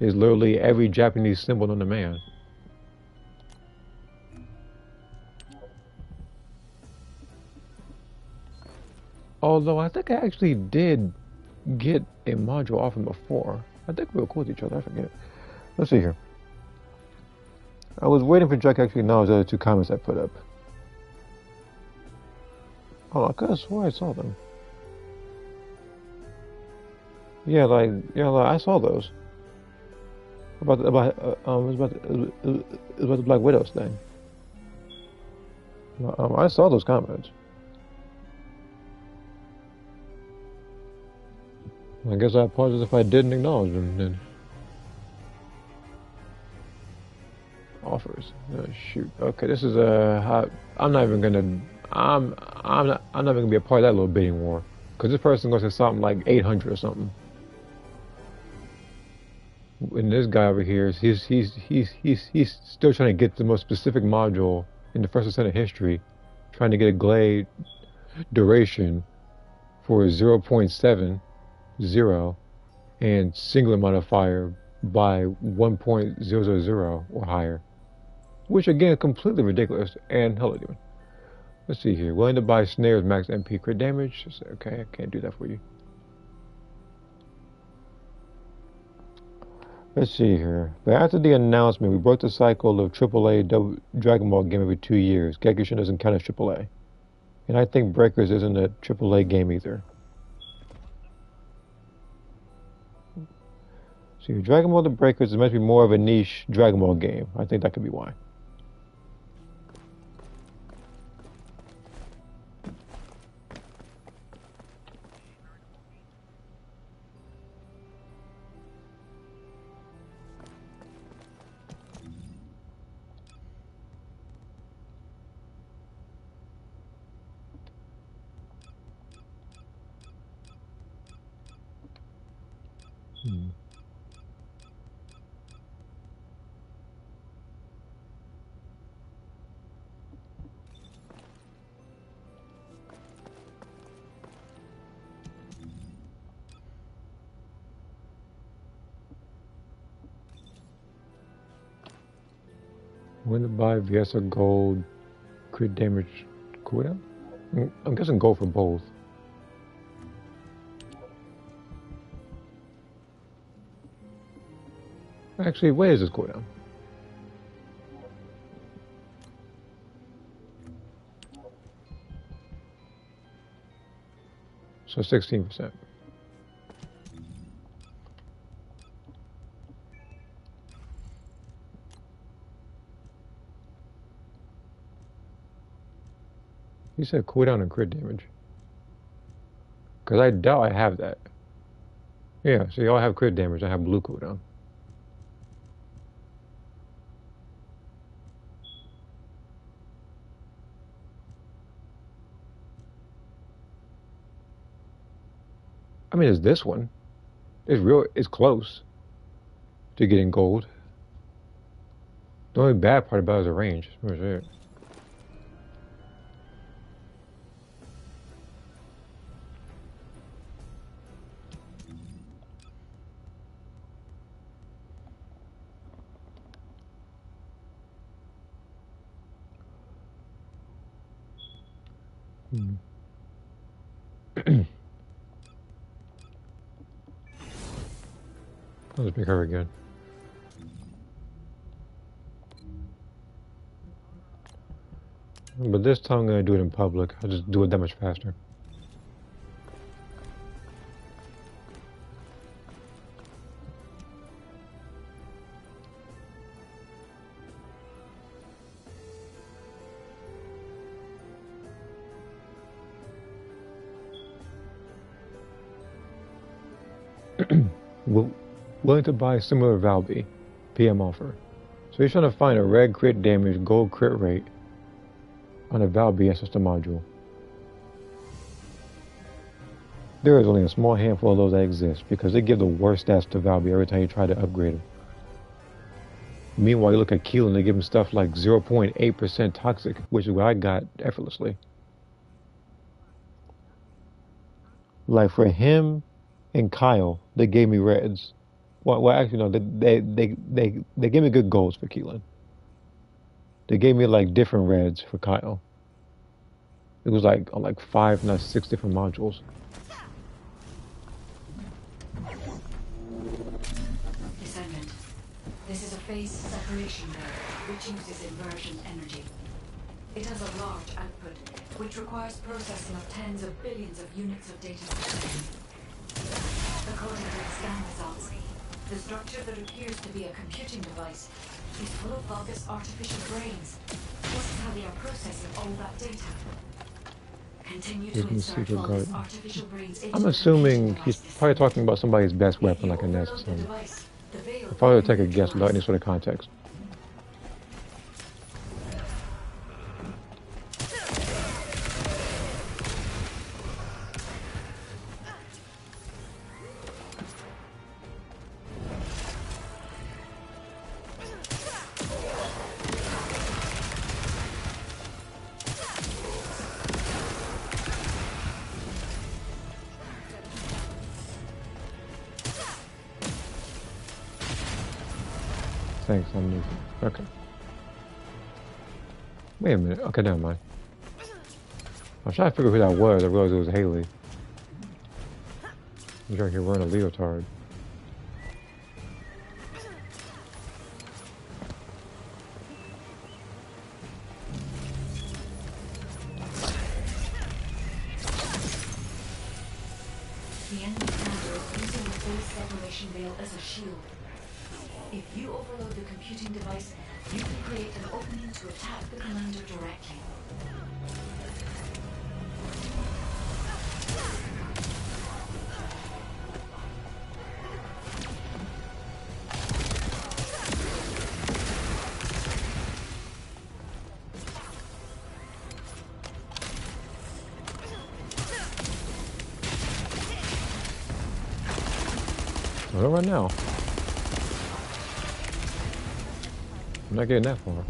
is literally every Japanese symbol on the man. Although I think I actually did get a module off him before. I think we were cool with each other. I forget. Let's see here. I was waiting for Jack to actually acknowledge the other 2 comments I put up. Oh, I could have swore I saw them. Yeah, like I saw those. It was about the Black Widows thing. I saw those comments. I guess I apologize if I didn't acknowledge them then. Offers. Oh, shoot. Okay, this is a. I'm not even gonna be a part of that little bidding war, because this person goes to something like 800 or something. And this guy over here, he's still trying to get the most specific module in the first Descendant history, trying to get a glade duration for 0.70 and singular modifier by 1.000 or higher, which again is completely ridiculous. And hello, demon. Let's see here. Willing to buy snares, max MP, crit damage. Okay, I can't do that for you. Let's see here. But after the announcement, we broke the cycle of AAA Dragon Ball game every 2 years. Gekushin doesn't count as AAA. And I think Breakers isn't a AAA game either. See, Dragon Ball The Breakers is meant to be more of a niche Dragon Ball game. I think that could be why. When to buy VS or gold crit damage cooldown? I'm guessing gold for both. Actually, where is this cooldown? So 16%. You said cooldown and crit damage. Because I doubt I have that. Yeah, so y'all have crit damage. I have blue cooldown. I mean, it's this one. It's real. It's close to getting gold. The only bad part about it is the range. Where's it? I'll just make her again. But this time I'm gonna do it in public. I'll just do it that much faster. Willing to buy similar Valby, PM offer. So he's trying to find a red crit damage, gold crit rate on a Valby ancestor module. There is only a small handful of those that exist because they give the worst stats to Valby every time you try to upgrade them. Meanwhile, you look at Keelan, they give him stuff like 0.8% toxic, which is what I got effortlessly. Like for him and Kyle, they gave me reds. Well, actually, no. They gave me good golds for Keelan. They gave me like different reds for Kyle. It was like on like 5, not 6 different modules. Descendant. This is a phase separation node, which uses inversion energy. It has a large output, which requires processing of tens of billions of units of data per second. According to the scan results, the structure that appears to be a computing device is full of Vulgus artificial brains. This is how they are processing all that data. Continue to insert Vulgus artificial brains into I'm assuming he's probably talking about somebody's best weapon, like a nest or something. If I were to take a guess without any sort of context. thanks. I'm okay. Wait a minute. Okay, never mind. I was trying to figure who that was. I realized it was Haley. I'm sure you're wearing a leotard. The enemy commander is using the phase separation veil as a shield. If you overload the computing device, you can create an opening to attack the commander directly. Well, right now. I'm not getting that far.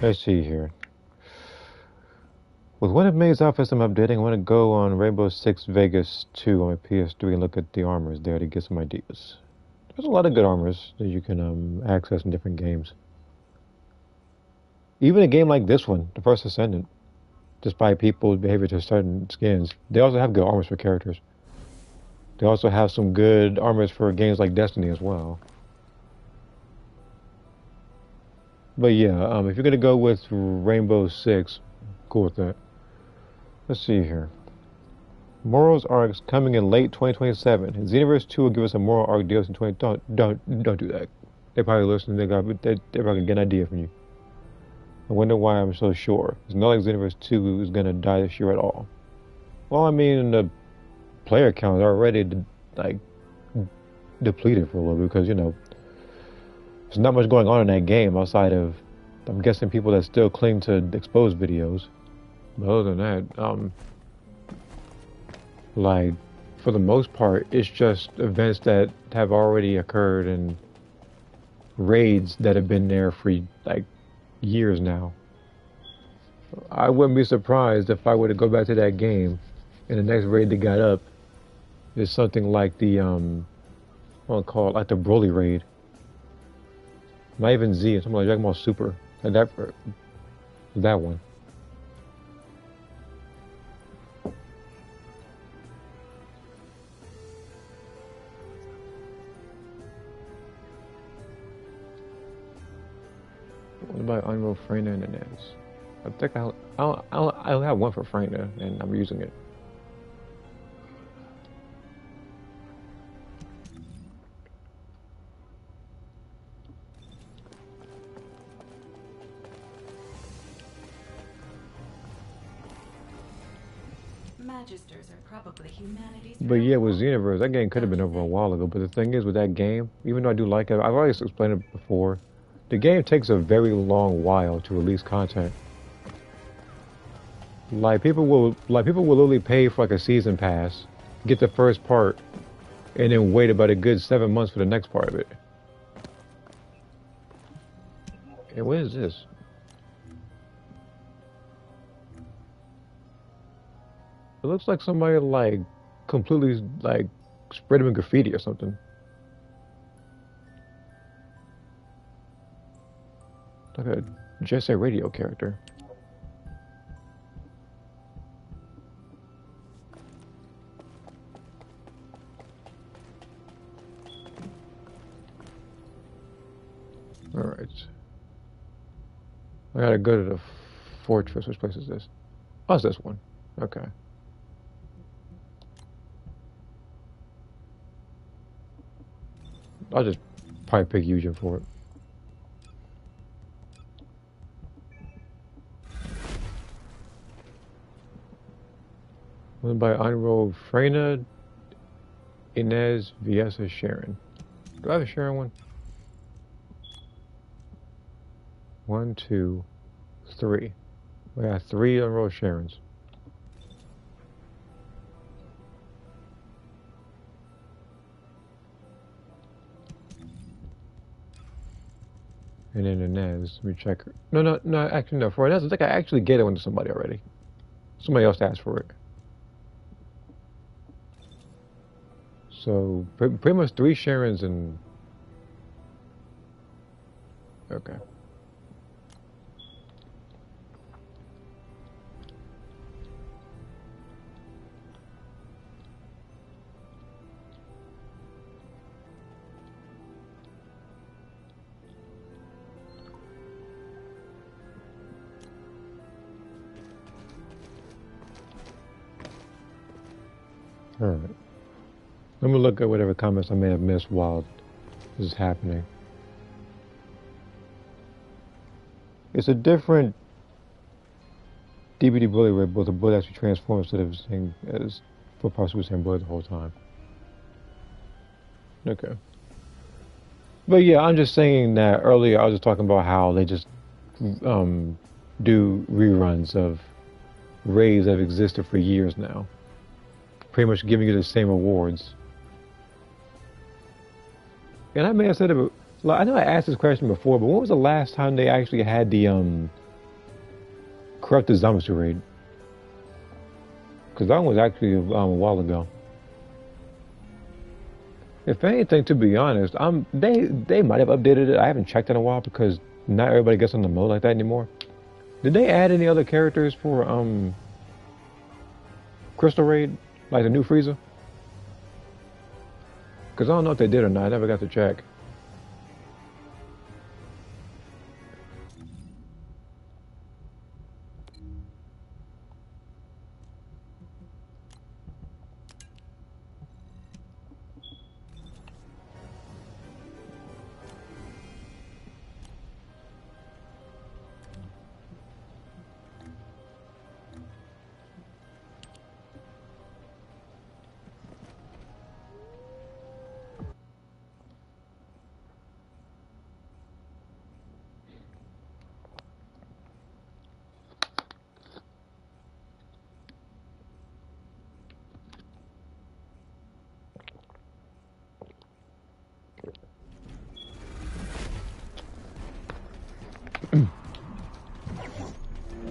Let's see here. With one of May's outfits I'm updating, I want to go on Rainbow Six Vegas 2 on my PS3 and look at the armors there to get some ideas. There's a lot of good armors that you can access in different games. Even a game like this one, the first Descendant, despite people's behavior to certain skins, they also have good armors for characters. They also have some good armors for games like Destiny as well. But yeah, if you're gonna go with Rainbow Six, cool with that. Let's see here. Morals arcs coming in late 2027. Xenoverse 2 will give us a moral arc deals in 20. Don't do that. They probably listen. They're probably gonna get an idea from you. I wonder why I'm so sure. It's not like Xenoverse 2 is gonna die this year at all. Well, I mean, the player count is already like depleted for a little bit because there's not much going on in that game outside of, I'm guessing, people that still cling to exposed videos. But other than that, like, for the most part, it's just events that have already occurred and raids that have been there for like years now. I wouldn't be surprised if I were to go back to that game and the next raid that got up is something like the I want to call it like the Broly raid. Not even Z, something like Dragon Ball Super. Like that one. What about Unreal Freyna and Inez? I think I have one for Freyna and I'm using it. Magisters are probably humanity's. But yeah, with Xenoverse, that game could have been over a while ago. But the thing is, with that game, even though I do like it, I've always explained it before. The game takes a very long while to release content. Like people will literally pay for like a season pass, get the first part, and then wait about a good 7 months for the next part of it. And what is this? It looks like somebody like completely like spread them in graffiti or something. Like a Just a Radio character. Alright. I gotta go to the fortress. Which place is this? Oh, it's this one. Okay. I'll just probably pick Eugen for it. One by Unroll Freyna, Inez, Viesa, Sharon. Do I have a Sharon one? 1, 2, 3. We got 3 Unroll Sharons. And then Inez, let me check. No, actually, no. For Inez, I think I actually gave it one to somebody already. Somebody else asked for it. So, pretty much 3 Sharons and... Okay. Alright. Let me look at whatever comments I may have missed while this is happening. It's a different DVD bullet where both the bullet actually transforms instead of saying as for parts was saying bullet the whole time. Okay. But yeah, I'm just saying that earlier I was just talking about how they just do reruns of raids that have existed for years now. Pretty much giving you the same awards. And I may have said it, but like, I know I asked this question before, but when was the last time they actually had the corrupted zombies raid? Because that one was actually a while ago. If anything, to be honest, they might have updated it. I haven't checked in a while because not everybody gets on the mode like that anymore. Did they add any other characters for Crystal Raid, like the new Frieza? Because I don't know if they did or not. I never got to check.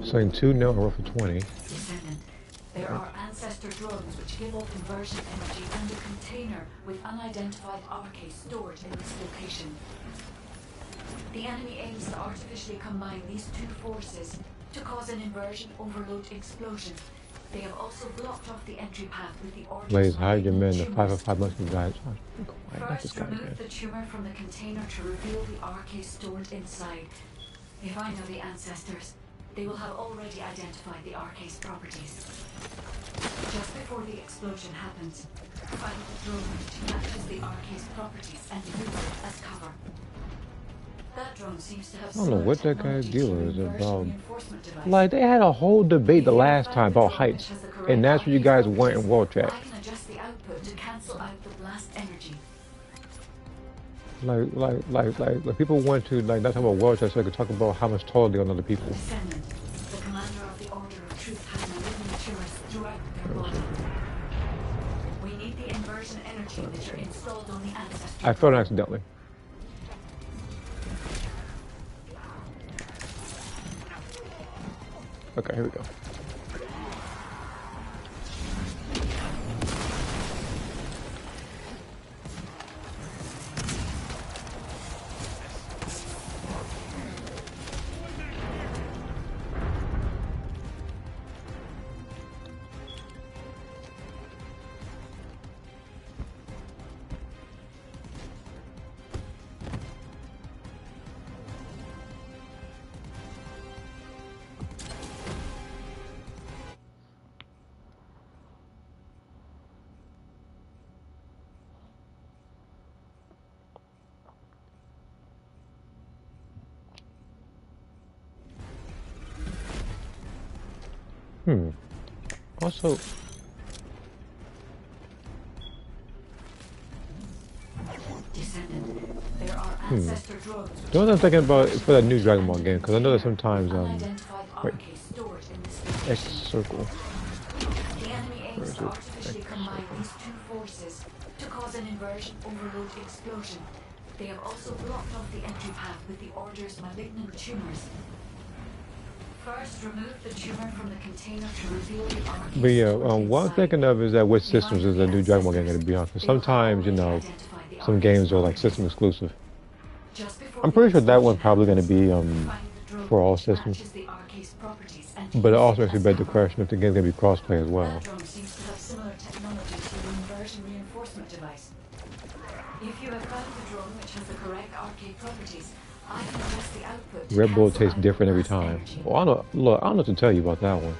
Saying 2 now and roll for 20. Descendant, there are ancestor drones which give off inversion energy and a container with unidentified RK stored in this location. The enemy aims to artificially combine these two forces to cause an inversion overload explosion. They have also blocked off the entry path with the orders. Blaze, hide your men. The 5 muscle guys. First, remove the tumor from the container to reveal the RK stored inside. If I know the ancestors, they will have already identified the RK's properties. Just before the explosion happens, find the drone which matches the RK's properties and use it as cover. That drone seems to have I don't know what that guy's deal is about. device. Like, they had a whole debate the last time about heights, and that's what you guys went in world chat. I can adjust the output to cancel out the blast energy. Like people want to not talk about world chat so they could talk about how much taller they are than other people. Descendant, the commander of the Order of Truth has malignant tumors throughout their body. We need the inversion energy that are installed on the ancestor. I fell accidentally. Okay, here we go. Also, Descendant, there are ancestor drones. the one I'm thinking about is for that new Dragon Ball game, because I know that sometimes, Unidentified wait, RK stored in this X location. circle. The enemy Where aims is to it? artificially X combine circle. these two forces to cause an inversion overload explosion. They have also blocked off the entry path with the Order's malignant tumors. First, remove the tumor from the container to reveal the arcane But yeah, storage what I'm inside. thinking of is that which systems is the new Dragon Ball game going to be on? Because sometimes, you know, some games are like system exclusive. I'm pretty sure that one's probably going to be for all systems. But it also makes me beg the question if the game's going to be crossplay as well. That drone seems to have similar technology to your inversion reinforcement device. If you have found the drone which has the correct arcade properties, I can adjust the output to Red Bull cancel tastes out different every lost time. energy. Well, I don't, look, I don't know what to tell you about that one.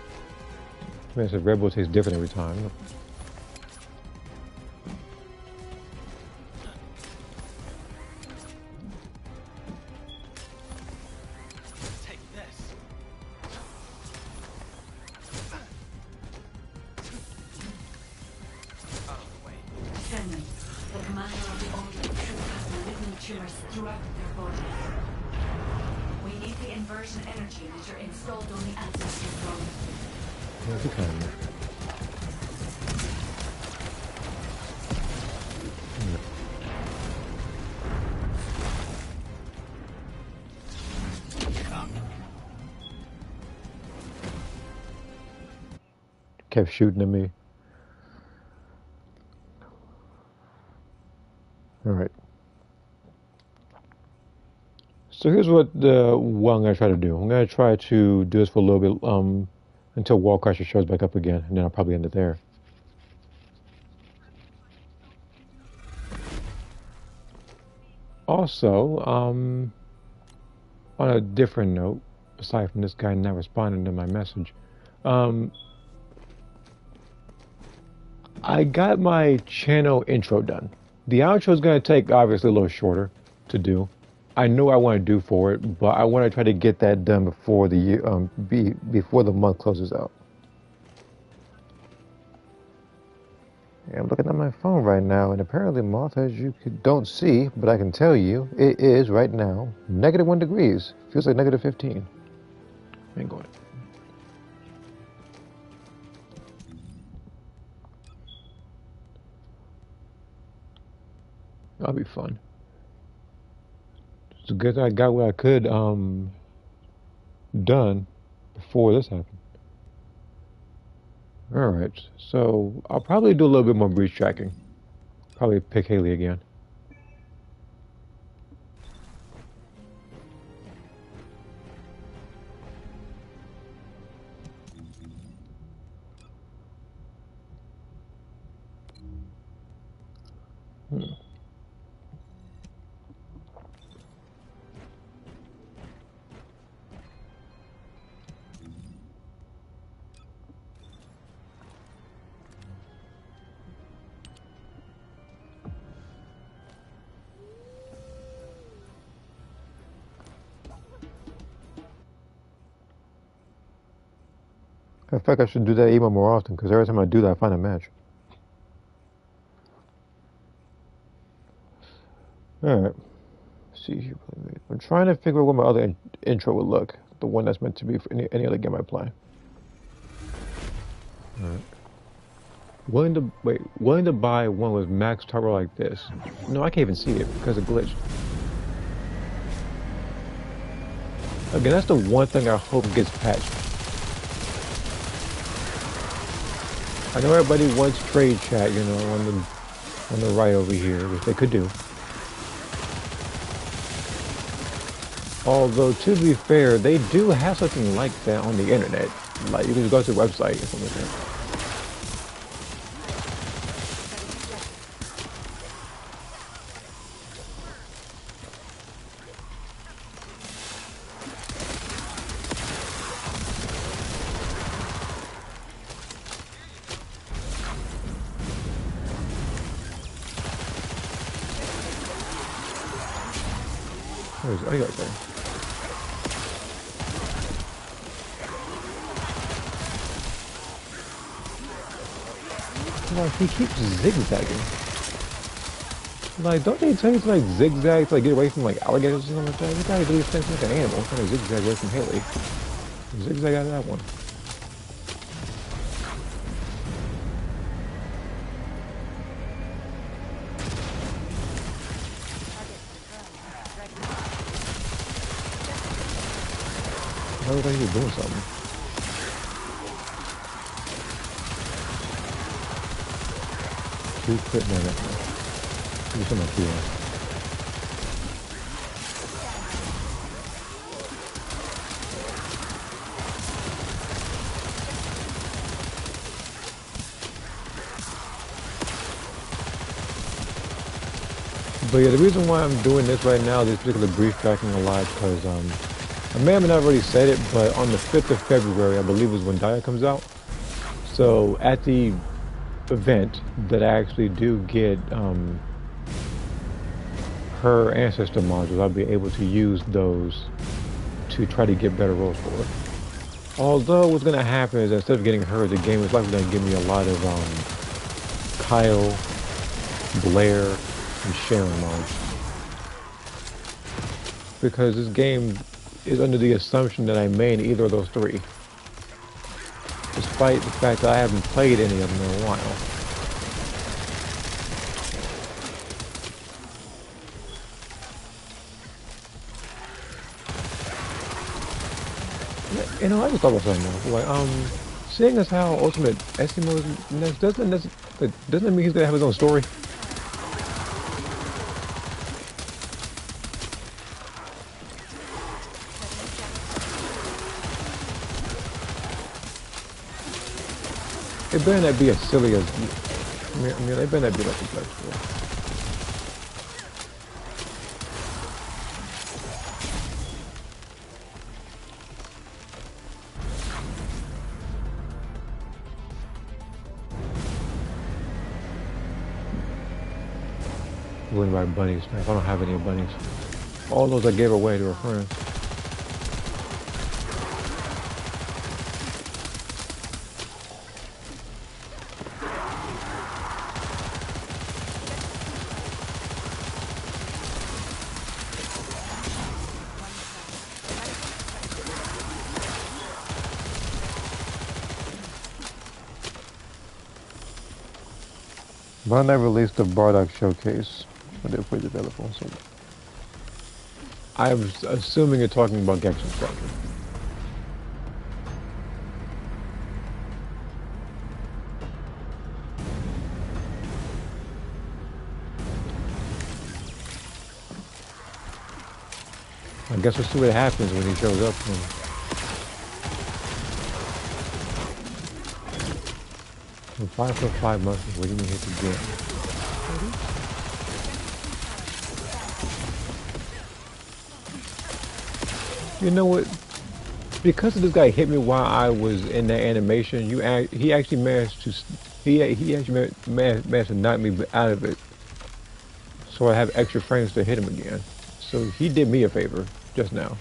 Man, it says Red Bull tastes different every time. Take this. Out of the way. Descendant, the commander of the Order of Truth has malignant tumors throughout their body. We need the inversion energy emitter installed on the ancestor drone. That's a kind of. Kept shooting at me. All right. So here's what I'm gonna try to do. I'm gonna try to do this for a little bit until Wall Crusher shows back up again, and then I'll probably end it there. Also, on a different note, aside from this guy not responding to my message, I got my channel intro done. The outro is going to take obviously a little shorter to do. I know I want to do for it, but I want to try to get that done before the year, before the month closes out. Yeah, I'm looking at my phone right now, and apparently, Moth, as you don't see, but I can tell you, it is right now -1 degrees. Feels like -15. Ain't going. That'll be fun. It's good that I got what I could done before this happened. Alright, so I'll probably do a little bit more breach tracking. Probably pick Haley again. In fact, I should do that even more often, because every time I do that, I find a match. Alright. See here. I'm trying to figure out what my other intro would look. The one that's meant to be for any other game I play. Alright. Willing to buy one with max turbo like this. No, I can't even see it because it glitched. Again, that's the one thing I hope gets patched. I know everybody wants trade chat, you know, on the right over here, which they could do. Although, to be fair, they do have something like that on the internet. Like, you can just go to the website or something like that. Oh, you got there. Like, he keeps zigzagging. Like, don't they tell you to, like, zigzag to, like, get away from, like, alligators or something like that? You gotta do these things like an animal, trying to zigzag away from Haley. Zigzag out of that one. I looked like he was doing something. Two crit damage. Give me some of my But yeah, the reason why I'm doing this right now, this particular brief tracking a lot, because I may have not already said it, but on the 5th of February, I believe is when Dia comes out. So at the event that I actually do get her ancestor modules, I'll be able to use those to try to get better rolls for her. Although what's going to happen is instead of getting her, the game is likely going to give me a lot of Kyle, Blair, and Sharon mods. Because this game is under the assumption that I main either of those three. Despite the fact that I haven't played any of them in a while. You know, I just thought about something now. Like, seeing as how Ultimate Estimo is next, doesn't it mean he's gonna have his own story? It better not be as silly as, I mean, it better not be like a flexible. Wouldn't buy bunnies. I don't have any bunnies. All those I gave away to a friend. But I never released the Bardock showcase when they put it available, so I was assuming you're talking about Gex's Squadron. I guess we'll see what happens when he shows up. From 5 months, what do you mean hit the gym? You know what? Because this guy hit me while I was in that animation, he actually managed to managed to knock me out of it, so I have extra frames to hit him again. So he did me a favor just now.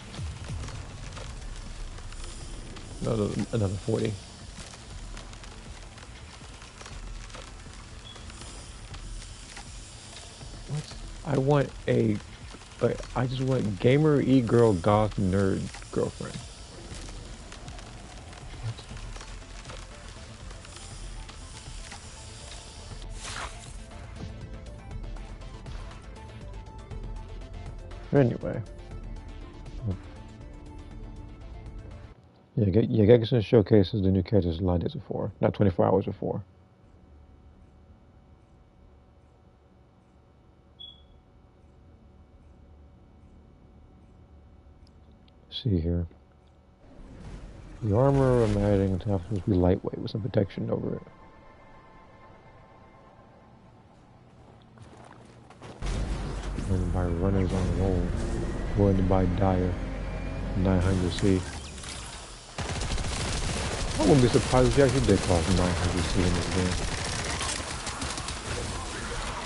Another 40. I want I just want gamer, e-girl, goth, nerd girlfriend. Anyway. Yeah, Gegason showcases the new characters line days before, not 24 hours before. See here. The armor I'm adding is supposed to be lightweight with some protection over it. Going to buy runners on roll. Going to buy Dire 900C. I wouldn't be surprised if she actually did cost 900C in this game.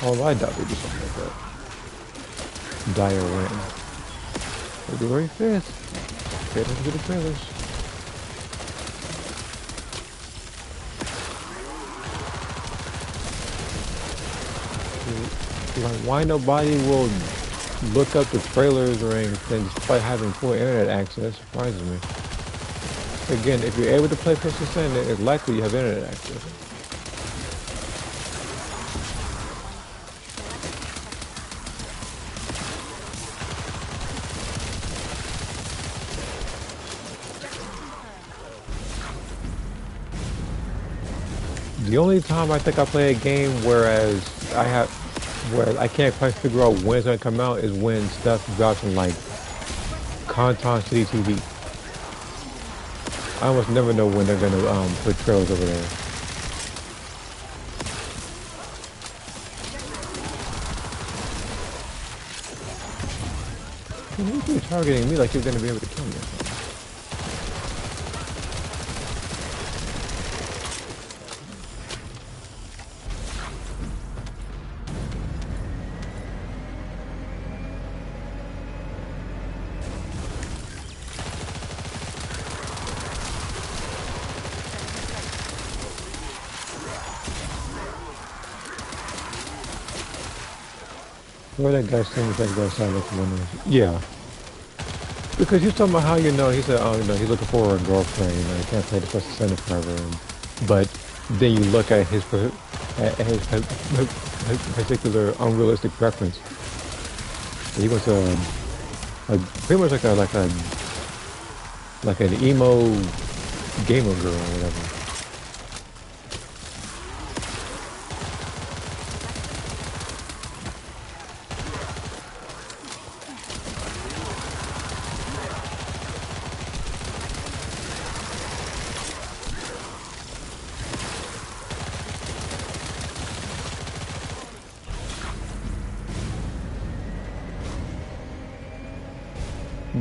Although I doubt they'd do something like that. Dire win. February 5th. Okay, let's get the trailers. Like, why nobody will look up the trailers or anything despite having full internet access surprises me. Again, if you're able to play First Descendant, it's likely you have internet access. The only time I think I play a game where I can't quite figure out when it's gonna come out is when stuff drops on like Conton City TV. I almost never know when they're gonna put trailers over there. You keep targeting me like you're gonna be able to kill me. Where that guy standing that guy outside looking windows. Yeah. Because he's talking about how he said, oh, he's looking for a girlfriend, he can't play the first Descendant forever. But then you look at his particular unrealistic preference. He wants pretty much like an emo gamer girl or whatever.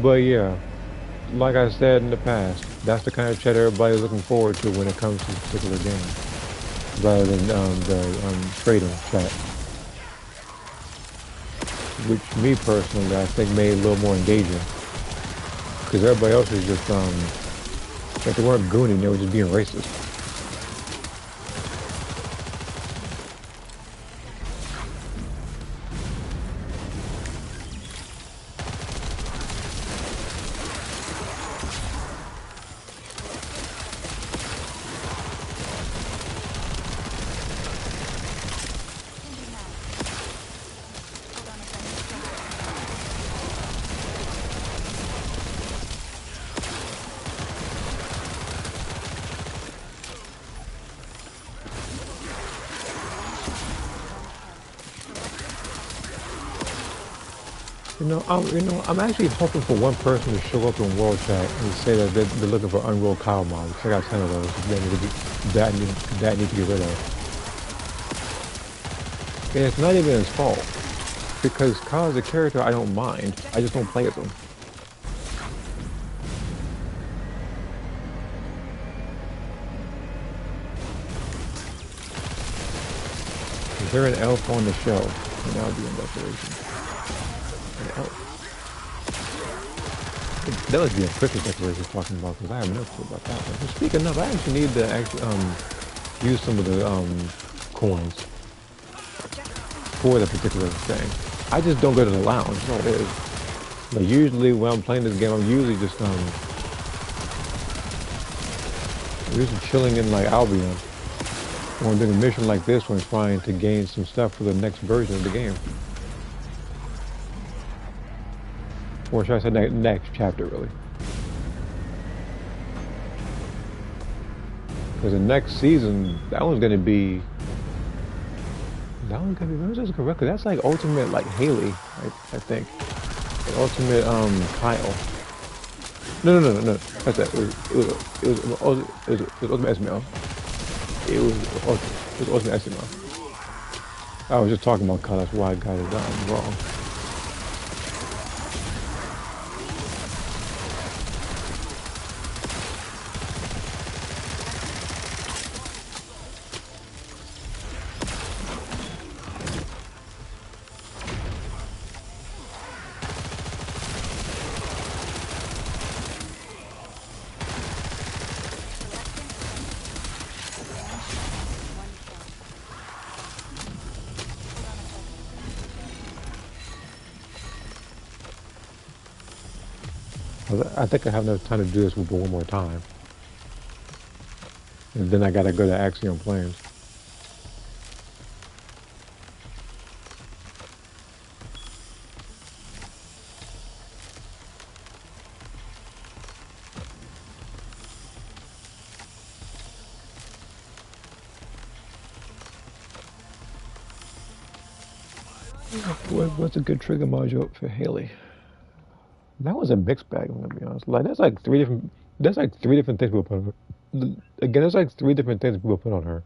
But yeah, like I said in the past, that's the kind of chat everybody's looking forward to when it comes to this particular game, rather than the trading chat, which me personally I think made it a little more engaging, because everybody else was just like they weren't gooning, they were just being racist. I'm actually hoping for one person to show up in World Chat and say that they're looking for Unreal Kyle mods. I got 10 of those that need to get rid of. And it's not even his fault, because Kyle is a character I don't mind. I just don't play as him. Is there an elf on the show? And that'll be in decoration. An elf. That must be a Christmas decoration talking about, because I have no clue about that one. But speaking of, I actually need to use some of the coins for the particular thing. I just don't go to the lounge, that's all it is. But usually when I'm playing this game, I'm usually just usually chilling in like Albion. Or I'm doing a mission like this one, trying to gain some stuff for the next version of the game. Or should I say next chapter, really? Because the next season, that one's gonna be. When was this correct? That's like Ultimate, like Haley, I think. Like Ultimate, Kyle. No. That's that. It was Ultimate SML. It was Ultimate SML. I was just talking about Kyle. That's why I got it wrong. I think I have enough time to do this one more time. And then I gotta go to Axiom Plains. What's a good trigger module for Haley? That was a mixed bag. I'm gonna be honest. Like that's like three different. That's like three different things people put on her. Again, that's like three different things people put on her.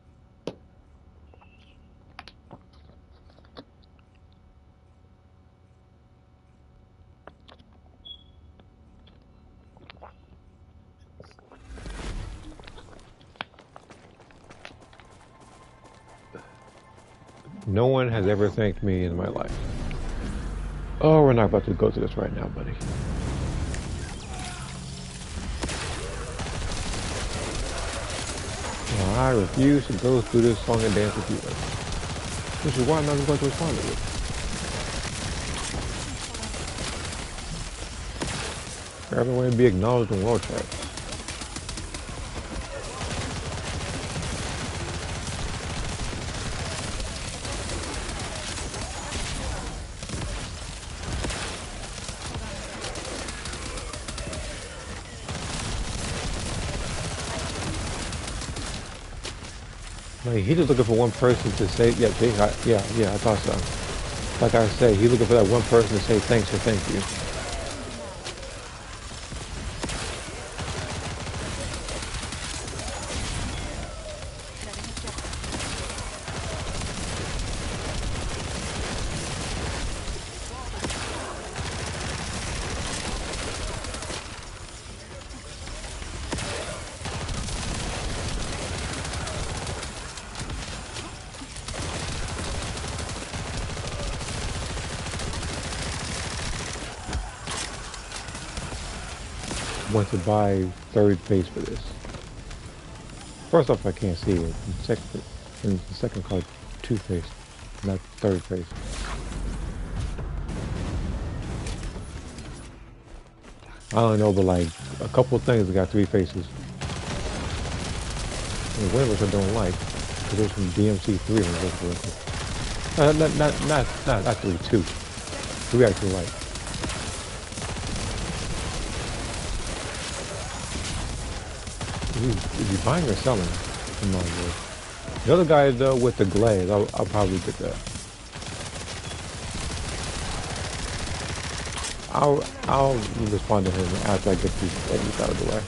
No one has ever thanked me in my life. Oh, we're not about to go through this right now, buddy. Well, I refuse to go through this song and dance with you. Which is why I'm not even going to respond to it. Everyone to be acknowledged in world chat. Like, he just looking for one person to say, yeah, I thought so. Like I say, he's looking for that one person to say thanks or thank you. Want to buy third base for this. First off, I can't see it. And the second card, two face, not third face. I don't know, but like a couple of things that got three faces. And one of which I don't like, because it's from DMC3 when I look correctly. Not three, two. Three I actually like. Is he buying or selling? I'm not sure. The other guy though with the glaze, I'll probably get that. I'll respond to him after I get these edits out of the way.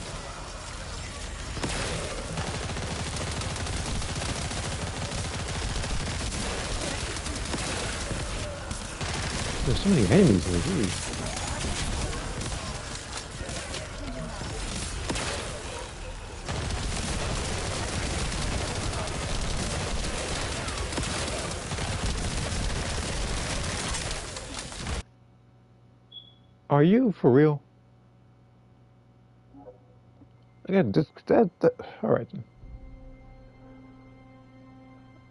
There's so many enemies here, geez. Are you for real? Again, that all right.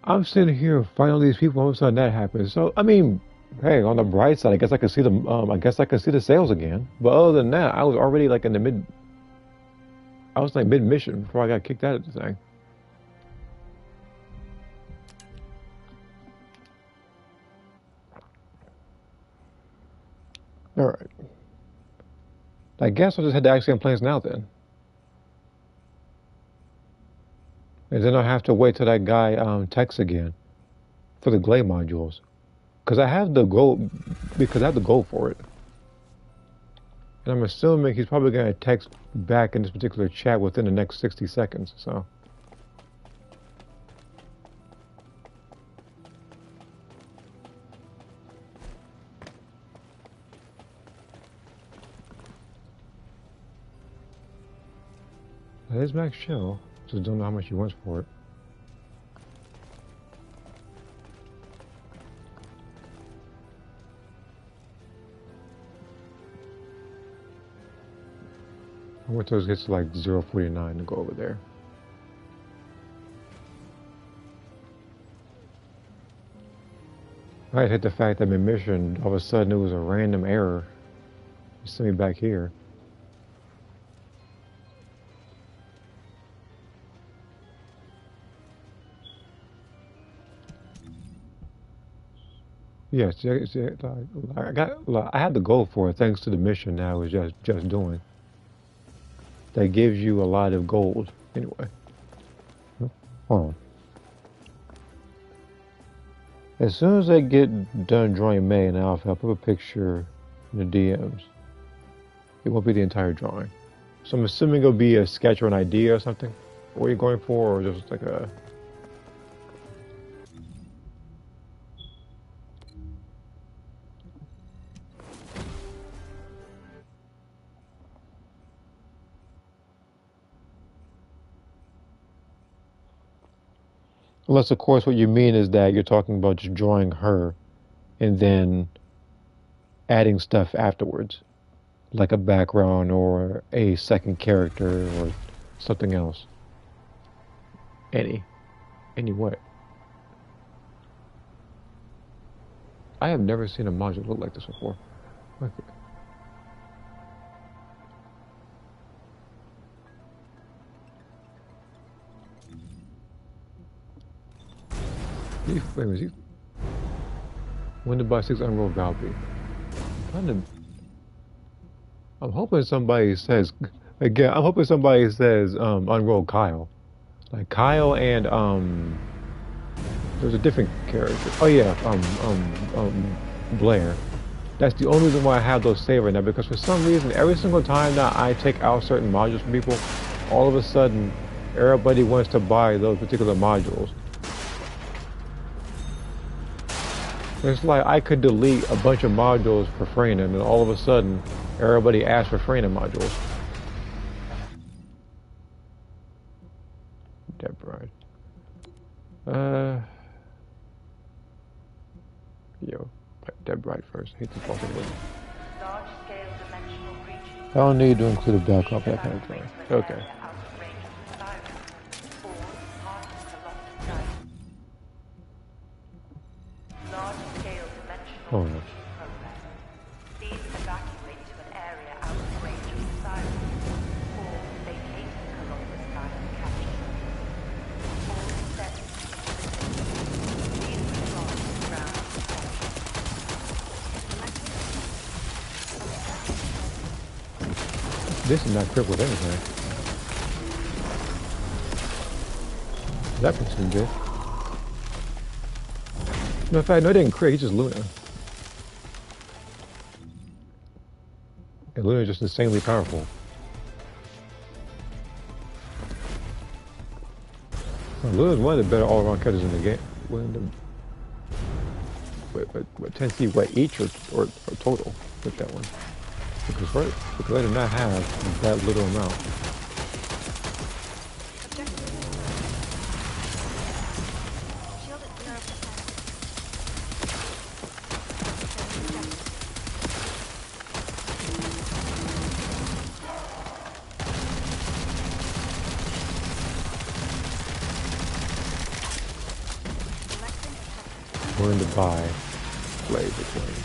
I'm sitting here fighting all these people. All of a sudden, that happens. So, I mean, hey, on the bright side, I guess I can see the I guess I can see the sales again. But other than that, I was already like in the mid. I was like mid mission before I got kicked out of the thing. All right. I guess I'll just head to Axiom Plains now then. And then I'll have to wait till that guy texts again for the Glade modules. Because I have the goal, because I have the goal for it. And I'm assuming he's probably going to text back in this particular chat within the next 60 seconds, so. That is max chill, just don't know how much he wants for it. I want those hits like 0.49 to go over there. I hit the fact that my mission, all of a sudden it was a random error. You sent me back here. Yes, I had the goal for it thanks to the mission that I was just doing. That gives you a lot of gold. Anyway. Hold on. As soon as I get done drawing May and Alpha, I'll put a picture in the DMs. It won't be the entire drawing. So I'm assuming it'll be a sketch or an idea or something. What are you going for, or just like a... Unless, of course, what you mean is that you're talking about just drawing her and then adding stuff afterwards, like a background or a second character or something else. Any what? I have never seen a module look like this before. Okay. Wait a minute. When the buy 6 unroll Valby. I'm hoping somebody says again. I'm hoping somebody says unroll Kyle, like Kyle and there's a different character. Oh yeah, Blair. That's the only reason why I have those saved right now, because for some reason every single time that I take out certain modules from people, all of a sudden everybody wants to buy those particular modules. It's like I could delete a bunch of modules for Freyna, and then all of a sudden, everybody asks for Freyna modules. Dead Bride. Dead Bride first. I hate to fucking word. Large-scale dimensional breaches. I don't need to include a background for that kind of drawing. Okay. Large-scale dimensional Oh no. breach progress. Please evacuate to an area out of range of the siren, or vacate the Colossus line of capture. All sets. Please respond to ground protection. This is not crippled anything. That person did. No, in fact, no, he didn't crit. He's just Luna. And Luna's just insanely powerful. Well, Luna's one of the better all-around characters in the game. What 10C, what each or total with that one? Because I did not have that little amount. Learn to buy laser flame.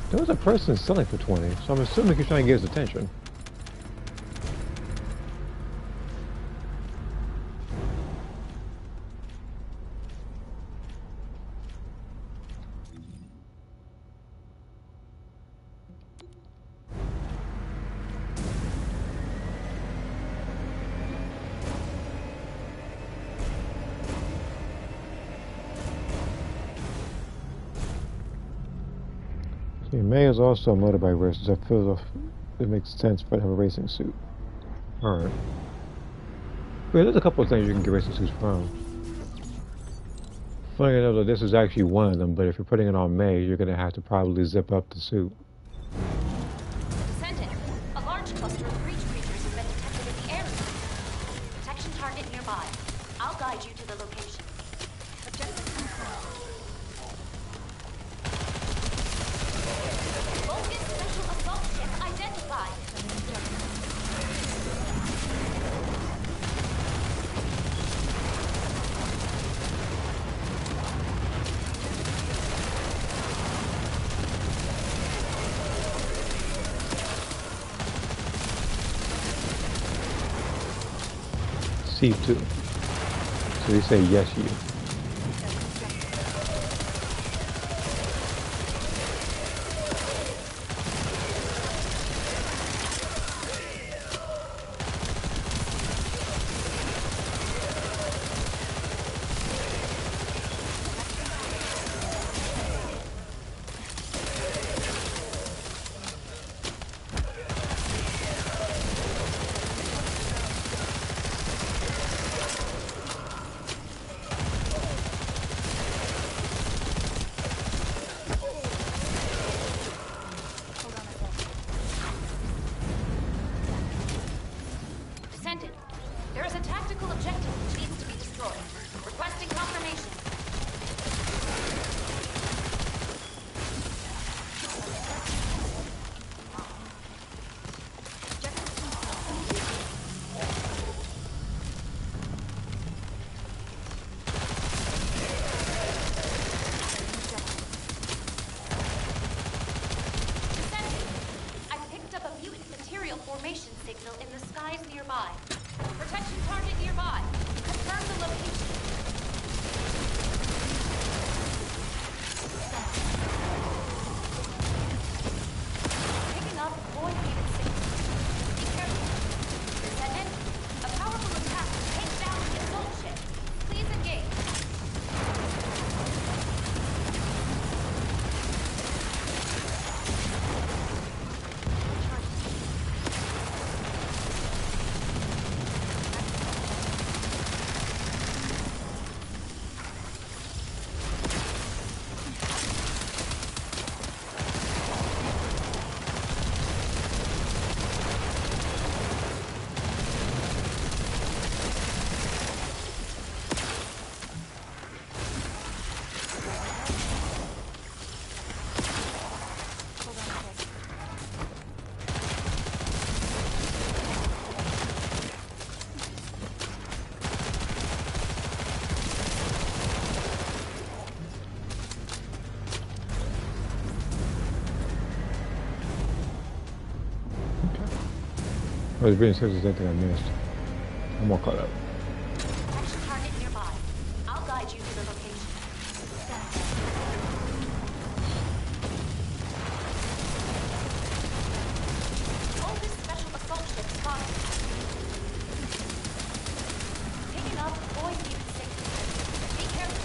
There was a person selling for 20, so I'm assuming he's trying to get his attention. See, May is also a motorbike racer, so I feel it makes sense for her to have a racing suit. Alright. Wait, there's a couple of things you can get racing suits from. Funny enough, though, this is actually one of them, but if you're putting it on May, you're going to have to probably zip up the suit. Descendant, a large cluster of breach creatures has been detected in the area. Protection target nearby. I'll guide you to the location. Objective confirmed. Focus special assault ship identified. C2. So they say yes, you. hostiles in the skies nearby. Protection target nearby. Confirm the location. Picking up void unit signal. Be careful. Descendant, a powerful attack will take down the assault ship. Please engage. I was reading six that I missed. I'm all caught up. Action target nearby. I'll guide you to the location. Hold this special assault ship spotted. Picking up void unit signal. Be careful.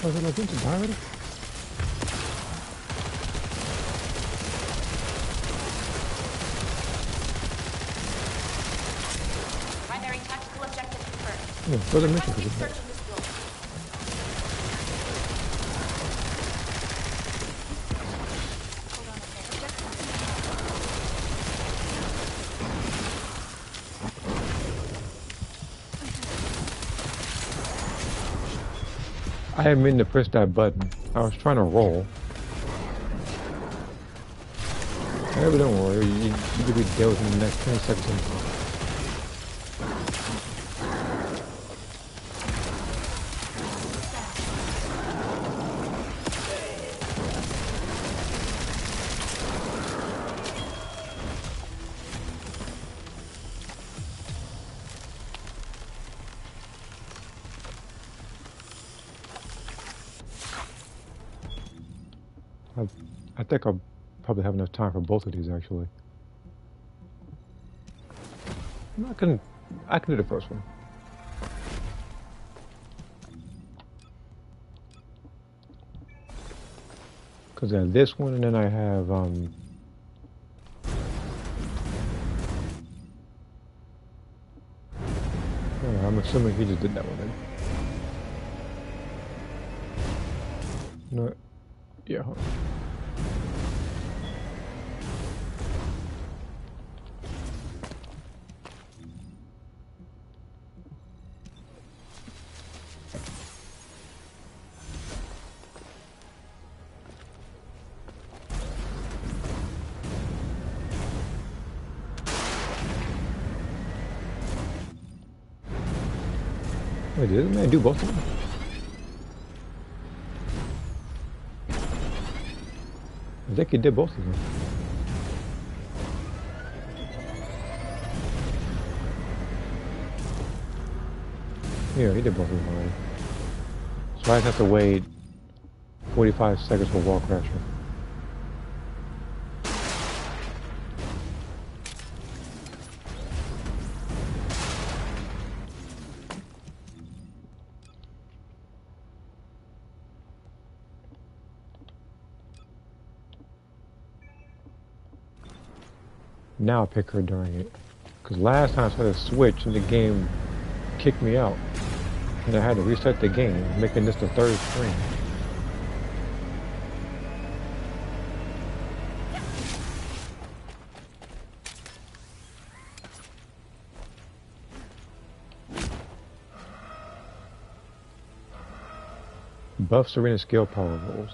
Oh, did I get to die already? Primary tactical objective confirmed. Yeah, where's the mission? Requesting search of this floor. I didn't mean to press that button. I was trying to roll. However, don't worry. You could be dealt with in the next 10 seconds. I think I'll probably have enough time for both of these, actually. I can do the first one. Because I have this one, and then I have, yeah, I'm assuming he just did that one then. No, yeah, hold on. Wait, did this man do both of them? I think he did both of them. Yeah, he did both of them already. So I just have to wait 45 seconds for wall crasher. Now I pick her during it. Because last time I tried to switch and the game kicked me out. And I had to reset the game, making this the third screen. Buff Serena skill power rolls.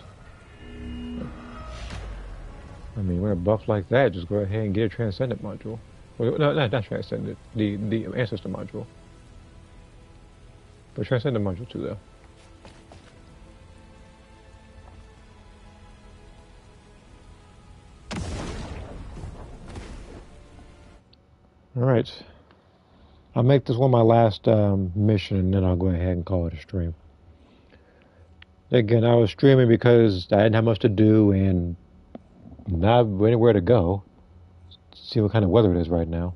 I mean, when a buff like that, just go ahead and get a Transcendent module. Well, no, not Transcendent. The Ancestor module. But Transcendent module too, though. Alright. I'll make this one my last mission, and then I'll go ahead and call it a stream. Again, I was streaming because I didn't have much to do and not anywhere to go. See what kind of weather it is right now.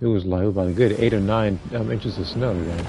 It was about a good 8 or 9 inches of snow today.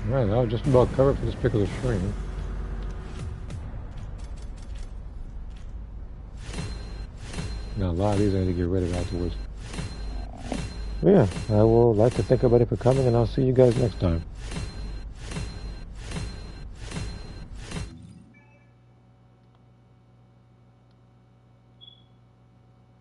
Right, I'll just about cover for this particular stream. Now a lot of these I need to get rid of afterwards. But yeah, I will like to thank everybody for coming, and I'll see you guys next time.